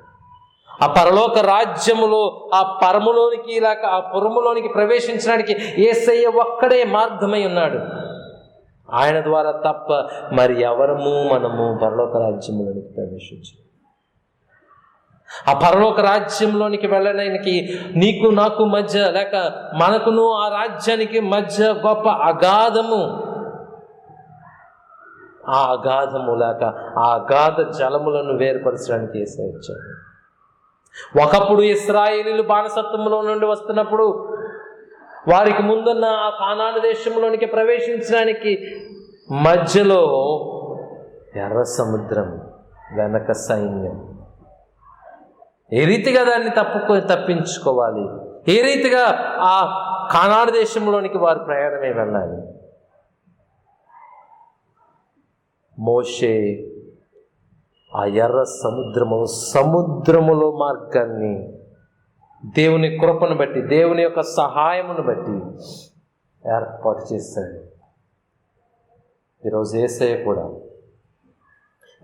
ఆ పరలోక రాజ్యములో, ఆ పరములోనికి, లేక ఆ పురములోనికి ప్రవేశించడానికి యేసయ్య ఒక్కడే మార్గమై ఉన్నాడు. ఆయన ద్వారా తప్ప మరి ఎవరము మనము పరలోక రాజ్యములోనికి ప్రవేశించు. ఆ పరలోక రాజ్యంలోనికి వెళ్ళడానికి నీకు నాకు మధ్య, లేక మనకును ఆ రాజ్యానికి మధ్య గొప్ప అగాధము, ఆ అగాధము లేక ఆ అగాధ జలములను వేరుపరచడానికి యేసయ్య వచ్చాడు. ఒకప్పుడు ఇశ్రాయేలీయులు బానిసత్వంలో నుండి వస్తున్నప్పుడు వారికి ముందున్న ఆ కానాను దేశంలోనికి ప్రవేశించడానికి మధ్యలో ఎర్ర సముద్రం, వెనక సైన్యం. ఏ రీతిగా దాన్ని తప్పించుకోవాలి, ఏ రీతిగా ఆ కానాను దేశంలోనికి వారు ప్రయాణమే వెళ్ళాలి. మోషే ఆ ఎర్ర సముద్రములో మార్గాన్ని దేవుని కృపను బట్టి, దేవుని యొక్క సహాయమును బట్టి ఏర్పాటు చేశాడు. ఈరోజు యేసయ్య కూడా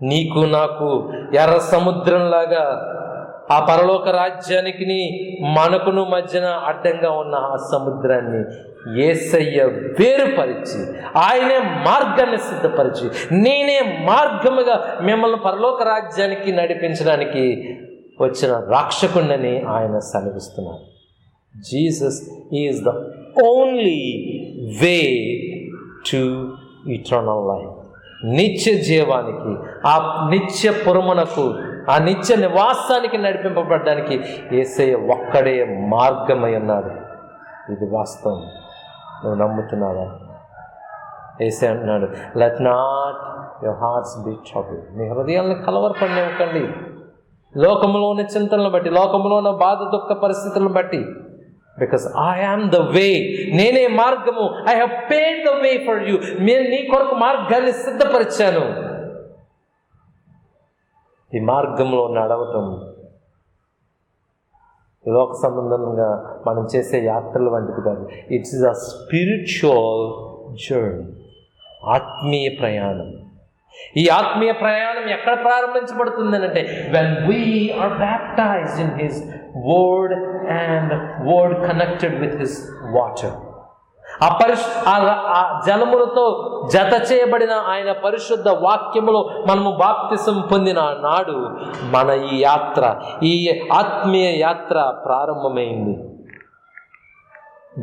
నీకు నాకు ఎర్ర సముద్రంలాగా ఆ పరలోక రాజ్యానికి మనకును మధ్యన అడ్డంగా ఉన్న ఆ సముద్రాన్ని యేసయ్య వేరుపరిచి, ఆయనే మార్గాన్ని సిద్ధపరిచి, నేనే మార్గముగా మిమ్మల్ని పరలోక రాజ్యానికి నడిపించడానికి వచ్చిన రక్షకుడిని ఆయన సెలవిస్తున్నారు. Jesus is the only way to eternal life. నిత్య జీవానికి, ఆ నిత్య పురమునకు, ఆ నిత్య నివాసానికి నడిపింపబడడానికి యేసయ్య ఒక్కడే మార్గమై ఉన్నాడు. ఇది వాస్తవం. నువ్వు నమ్ముతున్నావా? యేసయ్య అంటున్నాడు, let not your hearts be troubled. మీ హృదయాలను కలవరపడనివ్వకండి. లోకంలో ఉన్న చింతనలను బట్టి, లోకంలో ఉన్న బాధ దుఃఖ పరిస్థితులను బట్టి. బికాస్ ఐ యామ్ ద వే, నేనే మార్గము. I have paid the way for you. నేను నీ కొరకు మార్గాన్ని సిద్ధపరిచాను. ఈ మార్గంలో నడవటం ఈ లోక సంబంధంగా మనం చేసే యాత్రల వంటిది కాదు. ఇట్స్ అ స్పిరిచువల్ జర్నీ, ఆత్మీయ ప్రయాణం. ఈ ఆత్మీయ ప్రయాణం ఎక్కడ ప్రారంభించబడుతుంది అంటే when we are baptized in his word and word connected with his water. ఆ జలములతో జత చేయబడిన ఆయన పరిశుద్ధ వాక్యములో మనము బాప్తిసం పొందిన నాడు మన ఈ యాత్ర, ఈ ఆత్మీయ యాత్ర ప్రారంభమైంది.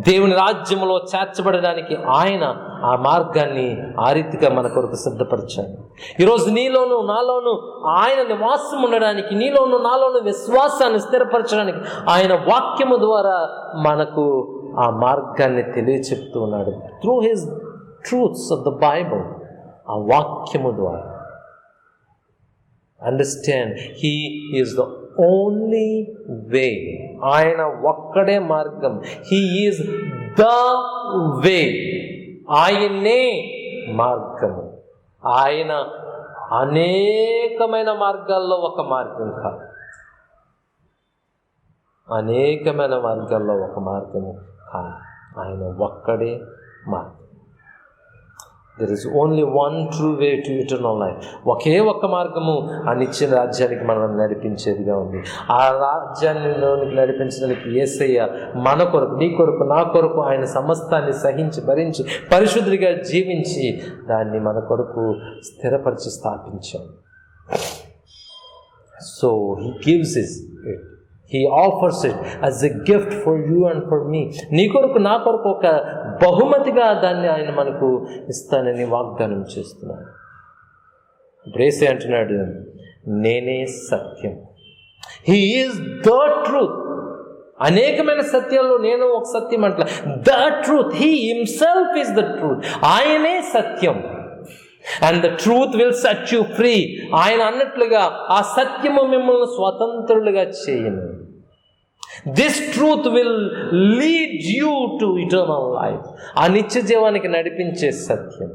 దేవుని రాజ్యములో చేర్చబడడానికి ఆయన ఆ మార్గాన్ని ఆ రీతిగా మన కొరకు సిద్ధపరిచాడు. ఈరోజు నీలోను నాలోను ఆయన నివాసం ఉండడానికి, నీలోను నాలోను విశ్వాసాన్ని స్థిరపరచడానికి ఆయన వాక్యము ద్వారా మనకు ఆ మార్గాన్ని తెలియచెప్తూ ఉన్నాడు. Through his truths of the Bible, ఆ వాక్యము ద్వారా. Understand, he is the only వే. ఆయన ఒక్కడే మార్గం. He is the way. ఆయనే మార్గము. ఆయన అనేకమైన మార్గాల్లో ఒక మార్గం కాదు, అనేకమైన మార్గాల్లో ఒక మార్గము కాదు. ఆయన ఒక్కడే మార్గం. There is only one true way to eternal life. ఒకే ఒక్క మార్గము ఆ నిత్య రాజ్యానికి మనల్ని నడిపించేదిగా ఉంది. ఆ రాజ్యానికి నడిపించడానికి యేసయ్య మన కొరకు, నీ కొరకు, నా కొరకు ఆయన సమస్తాన్ని సహించి భరించి పరిశుద్ధుడిగా జీవించి దాన్ని మన కొరకు స్థిరపరిచి స్థాపించాడు. So he gives it, He offers it as a gift for you and for me. నీ కొరకు నా కొరకు ఒక బహుమతిగా దాన్ని ఆయన మనకు ఇస్తానని వాగ్దానం చేస్తున్నాడు. బ్రేసే అంటున్నాడు, నేనే సత్యం. He is the truth. అనేకమైన సత్యాల్లో నేను ఒక సత్యం అంటలా. The truth. He himself is the truth. ఆయనే సత్యం. And the truth will set you free. ఆయన అన్నట్లుగా ఆ సత్యము మిమ్మల్ని స్వతంత్రులుగా చేయను. This truth will lead you to eternal life. ఆ నిత్య జీవానికి నడిపించే సత్యం,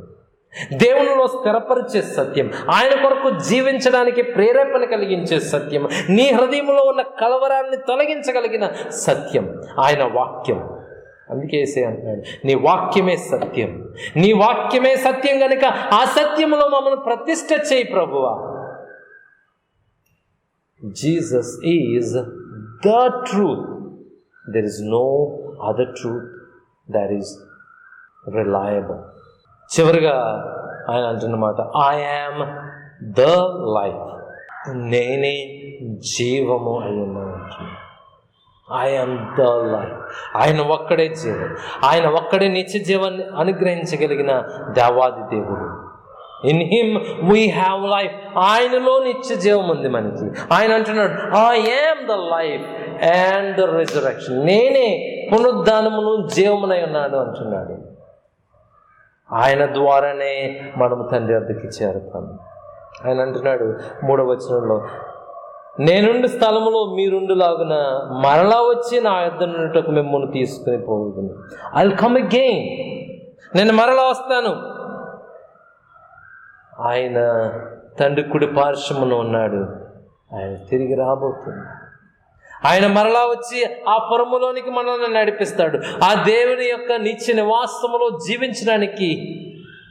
దేవునిలో స్థిరపరిచే సత్యం, ఆయన కొరకు జీవించడానికి ప్రేరేపణ కలిగించే సత్యం, నీ హృదయంలో ఉన్న కలవరాన్ని తొలగించగలిగిన సత్యం ఆయన వాక్యం. అందుకే యేసయ్య అంటున్నాడు, నీ వాక్యమే సత్యం. నీ వాక్యమే సత్యం కనుక ఆ సత్యములో మమ్మల్ని ప్రతిష్ఠ చేయి ప్రభువా. Jesus is the truth. There is no other truth that is reliable. చివరిగా ఆయన అంటున్నమాట, ఐ యామ్ ద లైఫ్. నేనే జీవము అయి ఉన్నాను. I am the life. ఆయన ఒక్కడే జీవం, ఆయన ఒక్కడే నిత్య జీవాన్ని అనుగ్రహించగలిగిన దేవాది దేవుడు. In him we have life. ఆయనలో నిత్య జీవం ఉంది మనకి. ఆయన అంటున్నాడు, I am the life and the resurrection. నేనే పునరుద్ధానమును జీవమునై ఉన్నాను అంటున్నాడు. ఆయన ద్వారానే మనము తండ్రి వద్దకి చేరుతాము. ఆయన అంటున్నాడు 3వ వచనంలో, నేనుండి స్థలములో మీరుండులాగున మరలా వచ్చి నా యొద్ద నుండుటకు మిమ్మల్ని తీసుకుని పోవుదును. I will come again. నేను మరలా వస్తాను. ఆయన తండ్రి కుడి పార్శ్వమున ఉన్నాడు. ఆయన తిరిగి రాబోతుంది. ఆయన మరలా వచ్చి ఆ పురములోనికి మనల్ని నడిపిస్తాడు. ఆ దేవుని యొక్క నిత్య నివాసములో జీవించడానికి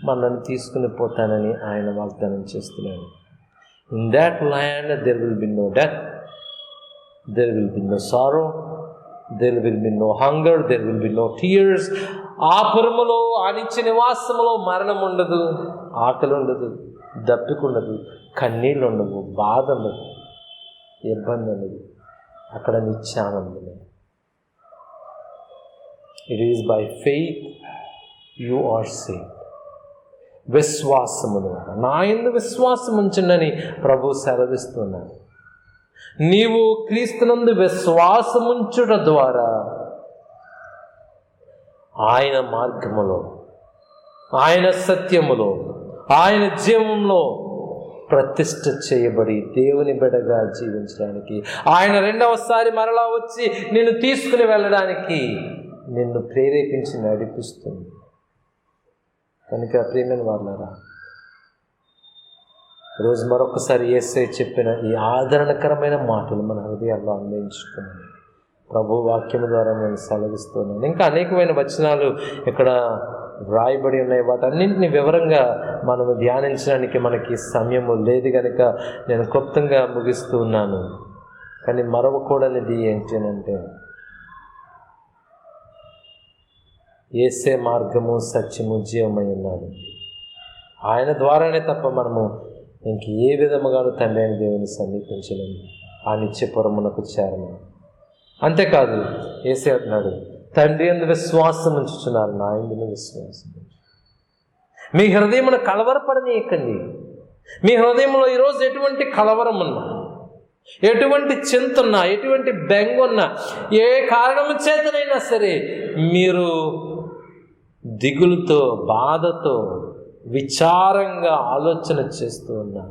మనల్ని తీసుకుని పోతానని ఆయన వాగ్దానం చేస్తున్నాడు. In that land there will be no death, there will be no sorrow, there will be no hunger, there will be no tears. ఆ పురములో, ఆ నిత్య నివాసములో మరణం ఉండదు, ఆకలి ఉండదు, దప్పిక ఉండదు, కన్నీళ్ళు ఉండవు, బాధ ఉండదు, ఇబ్బంది ఉండదు. అక్కడ నిత్యానందమే. It is by faith you are saved. విశ్వాసము ద్వారా, నా యందు విశ్వాసం ఉంచండి ప్రభు సెలవిస్తున్నాడు. నీవు క్రీస్తునందు విశ్వాసముంచుట ద్వారా ఆయన మార్గములో, ఆయన సత్యములో, ఆయన జీవంలో ప్రతిష్ఠ చేయబడి దేవుని బిడ్డగా జీవించడానికి, ఆయన రెండవసారి మరలా వచ్చి నిన్ను తీసుకుని వెళ్ళడానికి నిన్ను ప్రేరేపించి నడిపిస్తుంది. కనుక ప్రియమైన వాళ్ళారా, ఈరోజు మరొకసారి యేసయ్య చెప్పిన ఈ ఆదరణకరమైన మాటలు మన హృదయాల్లో అన్వయించుకున్నాను. ప్రభు వాక్యము ద్వారా నేను సెలవిస్తున్నాను. ఇంకా అనేకమైన వచనాలు ఇక్కడ వ్రాయబడి ఉన్నాయి. వాటన్నింటినీ వివరంగా మనము ధ్యానించడానికి మనకి సమయము లేదు కనుక నేను క్లుప్తంగా ముగిస్తూ ఉన్నాను. కానీ మరవకూడనిది ఏంటి అంటే, యేసే మార్గము, సత్యము, జీవమై ఉన్నాడు. ఆయన ద్వారానే తప్ప మనము ఇంక ఏ విధముగాను తండ్రి అయిన దేవుని సమీపించలేము, ఆ నిత్యపురమునకు చేరలేము. అంతేకాదు యేసే అంటున్నాడు, తండ్రి యందు విశ్వాసం ఉంచుచున్నారు, నా యందు విశ్వాసం. మీ హృదయమును కలవరపడనీయకండి. మీ హృదయంలో ఈరోజు ఎటువంటి కలవరం ఉన్నా, ఎటువంటి చింత ఉన్నా, ఎటువంటి బెంగున్నా, ఏ కారణము చేతనైనా సరే మీరు దిగులుతో, బాధతో, విచారంగా ఆలోచన చేస్తూ ఉన్నా,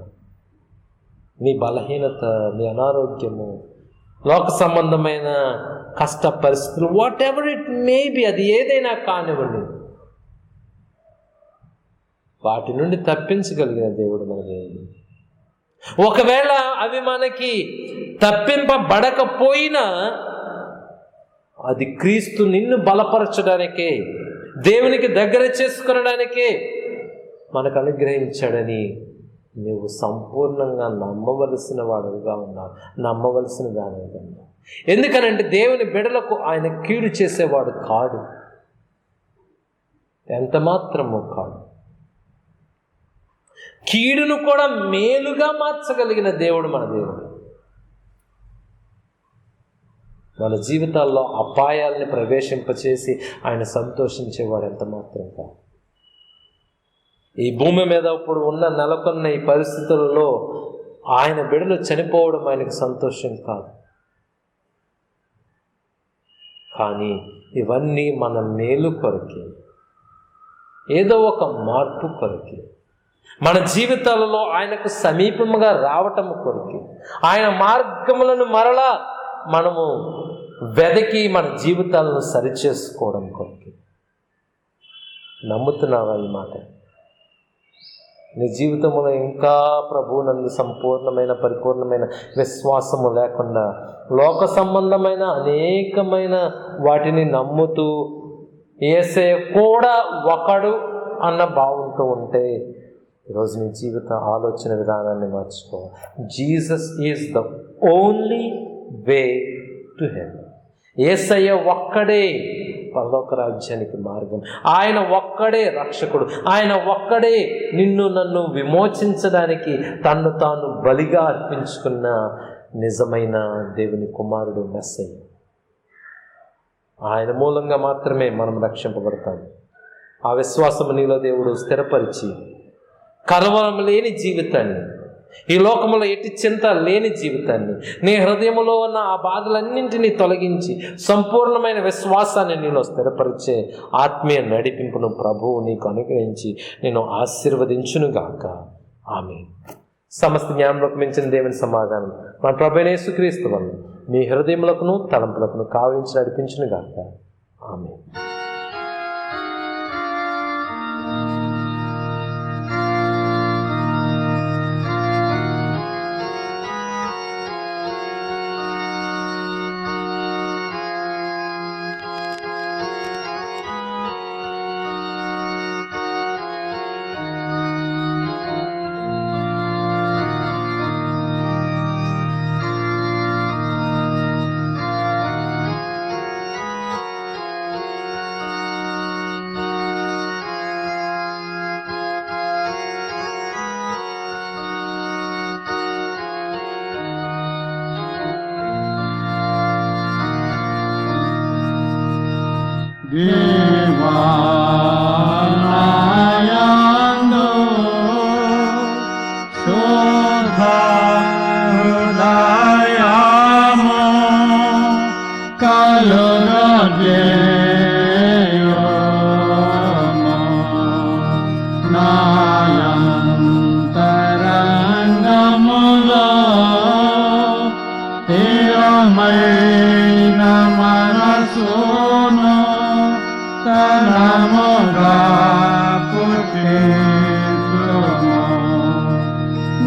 మీ బలహీనత, మీ అనారోగ్యము, లోక సంబంధమైన కష్ట పరిస్థితులు, what ever it may be, అది ఏదైనా కానివ్వండి, వాటి నుండి తప్పించగలిగిన దేవుడు మన దేవుడు. ఒకవేళ అవి మనకి తప్పింపబడకపోయినా అది క్రీస్తు నిన్ను బలపరచడానికే, దేవునికి దగ్గర చేసుకునడానికే మనకు అనుగ్రహించాడని నువ్వు సంపూర్ణంగా నమ్మవలసిన వాడుగా ఉన్నావు, నమ్మవలసిన దానిగా ఉన్నావు. ఎందుకనంటే దేవుని బిడలకు ఆయన కీడు చేసేవాడు కాడు, ఎంత మాత్రము కాడు. కీడును కూడా మేలుగా మార్చగలిగిన దేవుడు మన దేవుడు. మన జీవితాల్లో అపాయాలని ప్రవేశింపచేసి ఆయన సంతోషించేవాడు ఎంత మాత్రం కాదు. ఈ భూమి మీద ఇప్పుడు నెలకొన్న ఈ పరిస్థితులలో ఆయన బిడ్డలు చనిపోవడం ఆయనకు సంతోషం కాదు. కానీ ఇవన్నీ మన మేలు కొరకి, ఏదో ఒక మార్పు కొరకి, మన జీవితాలలో ఆయనకు సమీపముగా రావటం కొరకి, ఆయన మార్గములను మరలా మనము వెదకి మన జీవితాలను సరిచేసుకోవడం కొరకి. నమ్ముతున్నావా ఈ మాట? నీ జీవితంలో ఇంకా ప్రభువునందు సంపూర్ణమైన, పరిపూర్ణమైన విశ్వాసము లేకుండా లోక సంబంధమైన అనేకమైన వాటిని నమ్ముతూ యేసయ్య కూడా ఒకడు అన్న భావంతో ఉంటే ఈరోజు నీ జీవిత ఆలోచన విధానాన్ని మార్చుకోవాలి. Jesus is the only way to heaven. యేసయ్య ఒక్కడే పరలోక రాజ్యానికి మార్గం. ఆయన ఒక్కడే రక్షకుడు. ఆయన ఒక్కడే నిన్ను నన్ను విమోచించడానికి తన్ను తాను బలిగా అర్పించుకున్న నిజమైన దేవుని కుమారుడు మెస్సయ్య. ఆయన మూలంగా మాత్రమే మనం రక్షింపబడతాం. ఆ విశ్వాసము నీలో దేవుడు స్థిరపరిచి కలవరం లేని జీవితాన్ని, ఈ లోకంలో ఎట్టి చింత లేని జీవితాన్ని, నీ హృదయంలో ఉన్న ఆ బాధలన్నింటినీ తొలగించి సంపూర్ణమైన విశ్వాసాన్ని నీలో స్థిరపరిచే ఆత్మీయ నడిపింపును ప్రభువు నీకు అనుగ్రహించి నేను ఆశీర్వదించునుగాక. ఆమేన్. సమస్త జ్ఞానంలోకి మించిన దేవుని సమాధానం మన ప్రభువైన యేసుక్రీస్తు వలన మీ హృదయములకును తలంపులకును కావలించి నడిపించునుగాక. ఆమేన్.
Diwanayando Sodhayamo Kaluradeyomo Nayantarangamulo Tiyamayna Manasuno Tanamoga Pukitumo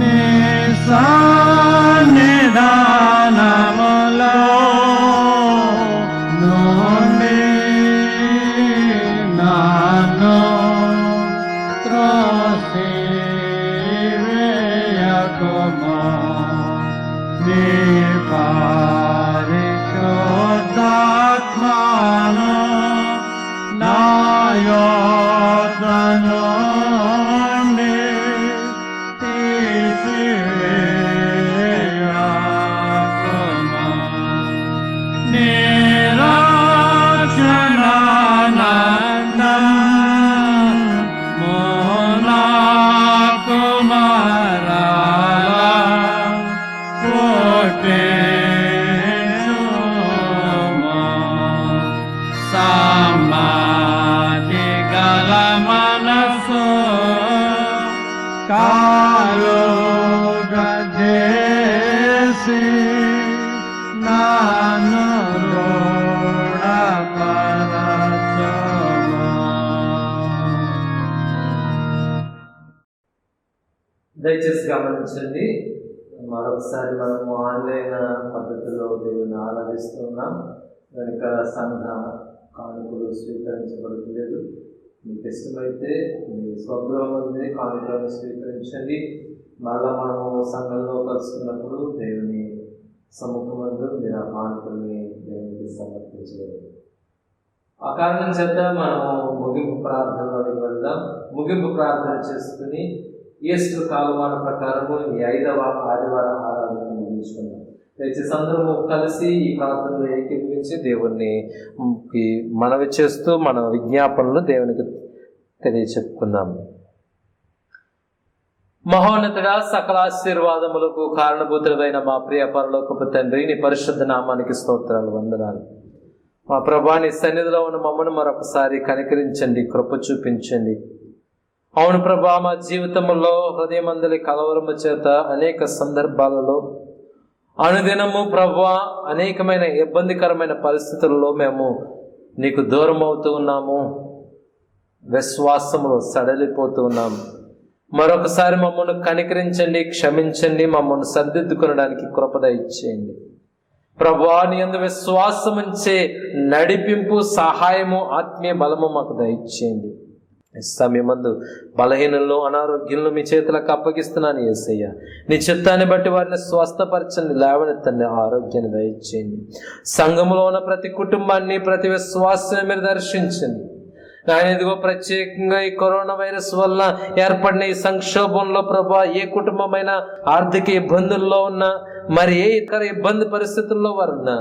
Nisanidanamulo Noni Nano Trosiveyakomo Niparishodhatmano Nayodanoni Tisiveyakomo Nirachananandam Monakumarala Putinsumo Samadhigalamanaso Kalugajesi Nanuroda Parasama.
దయచేసి గమనించండి. మరొకసారి మనము ఆన్లైన్ పద్ధతిలో దేవుని ఆరాధిస్తున్నాం కనుక సంఘ కానుకలు స్వీకరించబడట్లేదు. మీకు ఇష్టమైతే మీ స్వగృహం ఉంది కానుకలను స్వీకరించండి. మళ్ళా మనము సంఘంలో కలుసుకున్నప్పుడు దేవుని సముఖమందు మీరు ఆ కానుకల్ని దేవునికి సమర్పించగలరు. ఆ కారణం చేత మనము ముగింపు ప్రార్థనలోకి వెళ్దాం. ముగింపు ప్రార్థన చేసుకుని ఈస్టర్ కాలమాన ప్రకారము ఈ 5వ ఆదివారం ఆరాధన ముగించుకున్నాం. దయచేసి అందరము కలిసి ఈ ప్రార్థనలో ఏకీభవించి దేవుణ్ణి మనవి చేస్తూ మన విజ్ఞాపనలు దేవునికి తెలియచెప్పుకుందాం. మహోన్నతుడా, సకల ఆశీర్వాదములకు కారణభూతుడైన మా ప్రియ పరలోకపు తండ్రి, నీ పరిశుద్ధ నామానికి స్తోత్రాలు, వందనాలు. మా ప్రభా, నీ సన్నిధిలో ఉన్న మమ్మల్ని మరొకసారి కనికరించండి, కృప చూపించండి. అవును ప్రభా, మా జీవితంలో హృదయమందలి కలవరము చేత అనేక సందర్భాలలో అనుదినము ప్రభా అనేకమైన ఇబ్బందికరమైన పరిస్థితుల్లో మేము నీకు దూరం అవుతూ ఉన్నాము, విశ్వాసములో సడలిపోతూ ఉన్నాము. మరొకసారి మమ్మల్ని కనికరించండి, క్షమించండి, మమ్మల్ని సర్దిద్దుకొనడానికి కృప దయచేయండి. ప్రభువా, నీ యందు విశ్వాసముంచే నడిపింపు, సహాయము, ఆత్మీయ బలము మాకు దయచేయండి. ఈ సమయమందు బలహీనలను అనారోగ్యంలో మీ చేతులకు అప్పగిస్తున్నాను యేసయ్య. నీ చిత్తాన్ని బట్టి వారిని స్వస్థపరచండి, లేవనెత్తండి, ఆరోగ్యాన్ని దయచేయండి. సంఘములో ఉన్న ప్రతి కుటుంబాన్ని, ప్రతి విశ్వాసాన్ని మీరు దర్శించండి నాయన. ఇదిగో ప్రత్యేకంగా ఈ కరోనా వైరస్ వల్ల ఏర్పడిన ఈ సంక్షోభంలో ప్రభా, ఏ కుటుంబమైనా ఆర్థిక ఇబ్బందుల్లో ఉన్నా, మరి ఏ ఇతర ఇబ్బంది పరిస్థితుల్లో వారు ఉన్నా,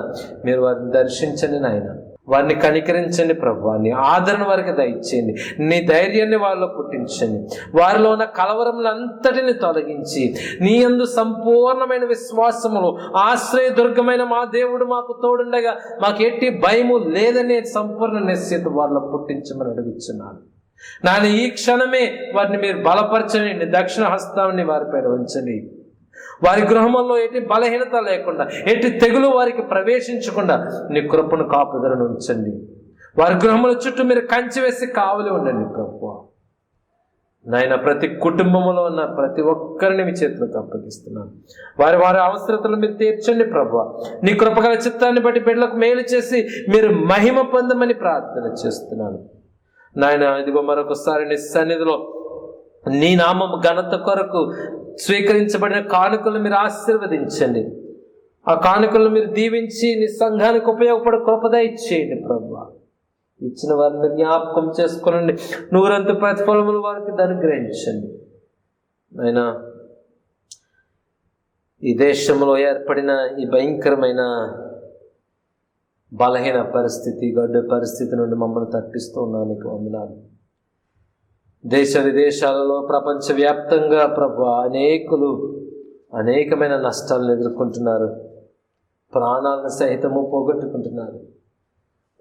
మీరు వారిని దర్శించండి నాయన. వారిని కనికరించండి ప్రభా, నీ ఆదరణ వారికి దయచేయండి, నీ ధైర్యాన్ని వాళ్ళలో పుట్టించండి. వారిలో ఉన్న కలవరములంతటిని తొలగించి నీ యందు సంపూర్ణమైన విశ్వాసములు, ఆశ్రయదుర్గమైన మా దేవుడు మాకు తోడుండగా మాకు ఎట్టి భయము లేదనే సంపూర్ణ నిశ్చయిత వారిలో పుట్టించమని అడుగుతున్నాను నాయన. ఈ క్షణమే వారిని మీరు బలపరచండి, దక్షిణ హస్తాన్ని వారిపైన ఉంచండి. వారి గృహంలో ఎట్టి బలహీనత లేకుండా, ఎట్టి తెగులు వారికి ప్రవేశించకుండా నీ కృపను కాపుదలను ఉంచండి. వారి గృహముల చుట్టూ మీరు కంచె వేసి కావలి ఉండండి ప్రభువా నాయన. ప్రతి కుటుంబంలో ఉన్న ప్రతి ఒక్కరిని మీ చేతులకు అప్పగిస్తున్నాను. వారి వారి అవసరతలు మీరు తీర్చండి ప్రభువా. నీ కృపగల చిత్తాన్ని బట్టి బిడ్డలకు మేలు చేసి మీరు మహిమ పొందమని ప్రార్థన చేస్తున్నాను నాయన. ఇదిగో మరొకసారి నీ సన్నిధిలో నీ నామము ఘనత కొరకు స్వీకరించబడిన కానుకలు మీరు ఆశీర్వదించండి. ఆ కానుకలను మీరు దీవించి నీ సంఘానికి ఉపయోగపడే కృపద ఇచ్చేయండి ప్రభువా. ఇచ్చిన వారిని జ్ఞాపకం చేసుకోనండి, నూరంత ప్రతిఫలములు వారికి అనుగ్రహించండి అయినా. ఈ దేశంలో ఏర్పడిన ఈ భయంకరమైన బలహీన పరిస్థితి, గడ్డు పరిస్థితి నుండి మమ్మల్ని తప్పిస్తూ ఉన్నాను, నీకు వందనాలు. దేశ విదేశాలలో ప్రపంచవ్యాప్తంగా ప్రభా అనేకమైన నష్టాలను ఎదుర్కొంటున్నారు, ప్రాణాలను సహితము పోగొట్టుకుంటున్నారు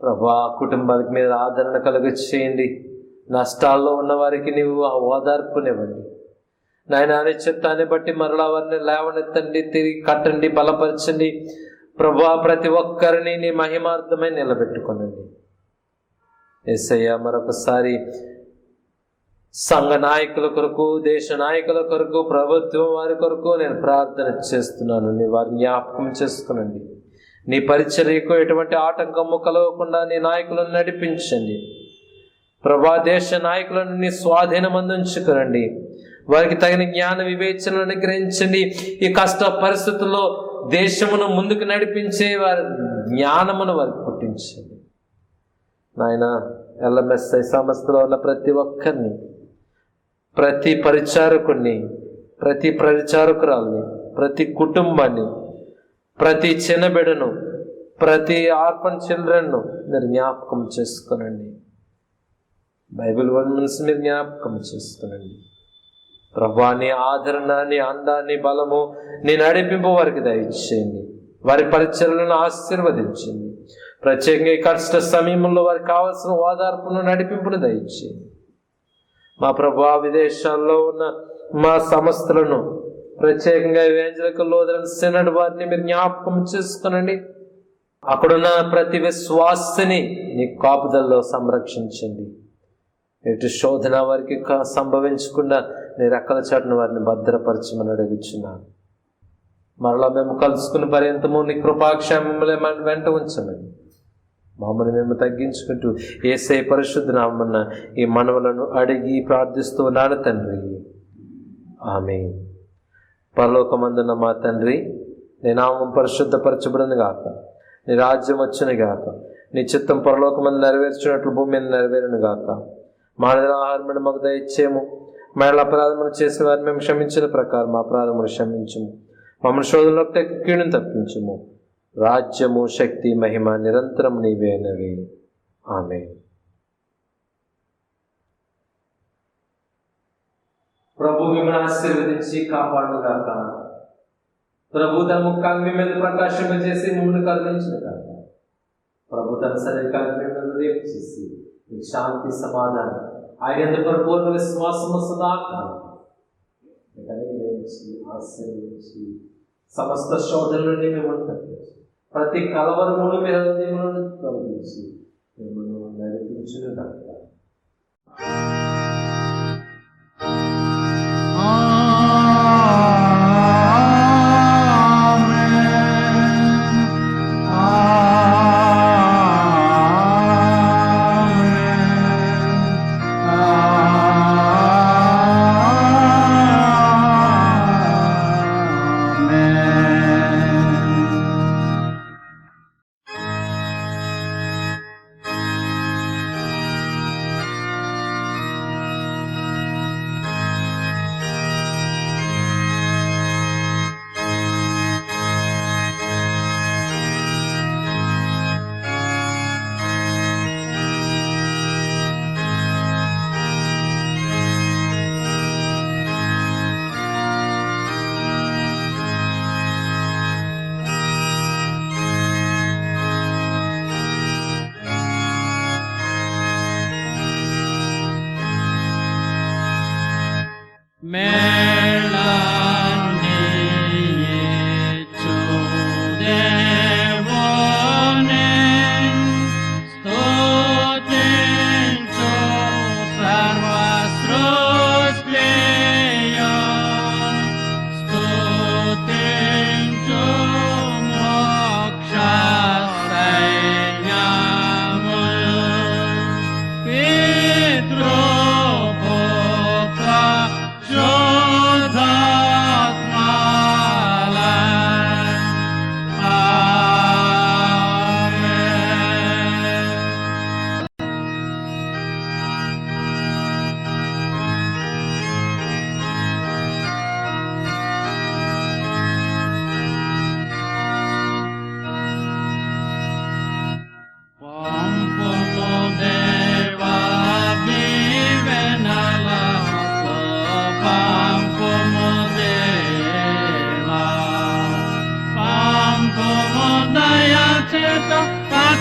ప్రభా. కుటుంబానికి మీద ఆదరణ కలుగ చేయండి. నష్టాల్లో ఉన్న వారికి నీవు ఆ ఓదార్పునివ్వండి నాయన. అనే చిత్తాన్ని బట్టి మరలా వారిని లేవనెత్తండి, తిరిగి కట్టండి, బలపరచండి ప్రభా. ప్రతి ఒక్కరిని నీ మహిమార్థమై నిలబెట్టుకోనండి యేసయ్య. మరొకసారి సంఘ నాయకుల కొరకు, దేశ నాయకుల కొరకు, ప్రభుత్వం వారి కొరకు నేను ప్రార్థన చేస్తున్నాను. నీ వారిని జ్ఞాపకం చేసుకునండి. నీ పరిచర్యకు ఎటువంటి ఆటంకము కలగకుండా నీ నాయకులను నడిపించండి ప్రభా. దేశ నాయకులను నీ స్వాధీనం అందించుకునండి. వారికి తగిన జ్ఞాన వివేచనను అనుగ్రహించండి. ఈ కష్ట పరిస్థితుల్లో దేశమును ముందుకు నడిపించే వారి జ్ఞానమును వారికి పుట్టించండి నాయన. LMSI సంస్థలో ఉన్న ప్రతి ఒక్కరిని, ప్రతి పరిచారకుడిని, ప్రతి పరిచారకురాల్ని, ప్రతి కుటుంబాన్ని, ప్రతి చిన్నబిడను, ప్రతి ఆర్ఫన్ చిల్డ్రన్ను మీరు జ్ఞాపకం చేసుకునండి. బైబిల్ వర్డ్స్ మీరు జ్ఞాపకం చేసుకునండి ప్రభా. నీ ఆదరణ, నీ అందాన్ని, బలము, నీ నడిపింపు వారికి దయచేయండి. వారి పరిచర్లను ఆశీర్వదించండి. ప్రత్యేకంగా ఈ కష్ట సమయంలో వారికి కావాల్సిన ఓదార్పును, నడిపింపును దయచేయండి మా ప్రభా. విదేశాల్లో ఉన్న మా సంస్థలను, ప్రత్యేకంగా ఎవెంజలికల్ లూథరన్ సినడ్ వారిని మీరు జ్ఞాపకం చేసుకునండి. అక్కడున్న ప్రతి విశ్వాసిని నీ కాపుదల్లో సంరక్షించండి. ఎటు శోధన వారికి సంభవించకుండా నీ రెక్కల చాటున వారిని భద్రపరచమని అడుగుచున్నాను. మరలా మేము కలుసుకున్న పర్యంతము నీ కృపాక్షేమములే మన వెంట ఉంచమని మమ్మల్ని మేము తగ్గించుకుంటూ యేసయ్య పరిశుద్ధ నామమున ఈ మనవులను అడిగి ప్రార్థిస్తూ ఉన్నాను తండ్రి, ఆమేన్. పరలోకమందున్న మా తండ్రి, నీ నామం పరిశుద్ధపరచబడును గాక, నీ రాజ్యం వచ్చును గాక, నీ చిత్తం పరలోకమందు నెరవేర్చినట్లు భూమి మీద నెరవేరును గాక. మా ఆహారం మాకు దయచేయము, మా అపరాధములు చేసిన వారిని మేము క్షమించిన ప్రకారం మా అపరాధములు క్షమించము, మమ్మల్ని శోధనలోకి కీడును తప్పించము. రాజ్యము, శక్తి, మహిమ నిరంతరం నీవేనవి. ఆమేన్. ప్రభు మిమ్మల్ని ఆశీర్వదించి కాపాడుగాక. ప్రభు తన ముఖాన్ని మీ మీద ప్రకాశింపజేసి మిమ్మల్ని కరుణించుగాక. ప్రభు తన శరీరాన్ని మీ మీద చేసి మీకు శాంతి, సమాధానం, ఆయన పరిపూర్ణ విశ్వాసము సదాకాలం ఆశీర్వదించి సమస్త శోధనల నుండి మిమ్మల్ని తప్పించి, ప్రతి కలవరమును మీ హృదయములను తొలగించి మిమ్మల్ని నడిపించుగాక.
Amen.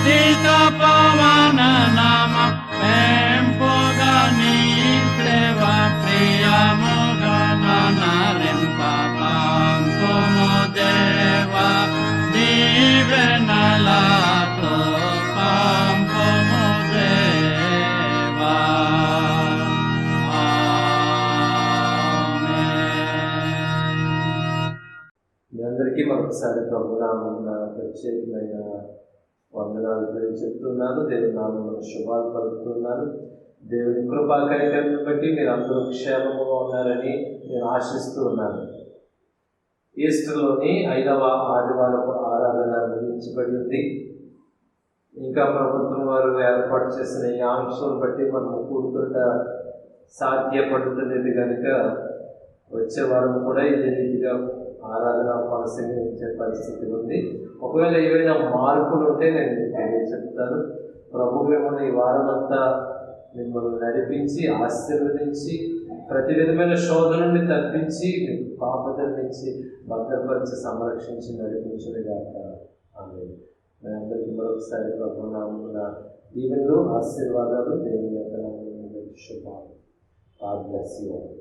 Tita Pavana Nama Pempogani Seva Priya Mogana Narimpatan Como Deva Divenalato Pampomo Deva. Amen.
మీ అందరికీ మరొకసారి ప్రభు నామమున ప్రత్యేకమైన వందనాలు తెలియజెప్తున్నాను. దేవుని నామమున శుభాలు పలుకుతున్నాను. దేవుని కృపా కనికరమును బట్టి మీరు అందరూ క్షేమముగా ఉన్నారని నేను ఆశిస్తూ ఉన్నాను. ఈస్టర్లోని 5వ ఆదివారపు ఆరాధన ముగించబడి ఉంది. ఇంకా ప్రభుత్వం వారు ఏర్పాటు చేసిన ఈ ఆంక్షలను బట్టి మనం కూడుకుంట సాధ్యపడుతున్నది కనుక వచ్చే వారం కూడా ఇదే రీతిగా ఆరాధన కొనసాగించే పరిస్థితి ఉంది. ఒకవేళ ఏవైనా మార్పులు ఉంటే నేను తెలియజెప్తాను. ప్రభు మిమ్మల్ని ఈ వారం అంతా మిమ్మల్ని నడిపించి ఆశీర్వదించి ప్రతి విధమైన శోధన నుండి తప్పించి మీకు పాపదల నుంచి భద్రపరిచి సంరక్షించి నడిపించుగాక. ఆమేన్. మీ అందరికీ మరొకసారి ప్రభు నామమున దీవెనలు ఆశీర్వాదాలు, దేవుని యొక్క నామమున శుభాలు. God bless you all.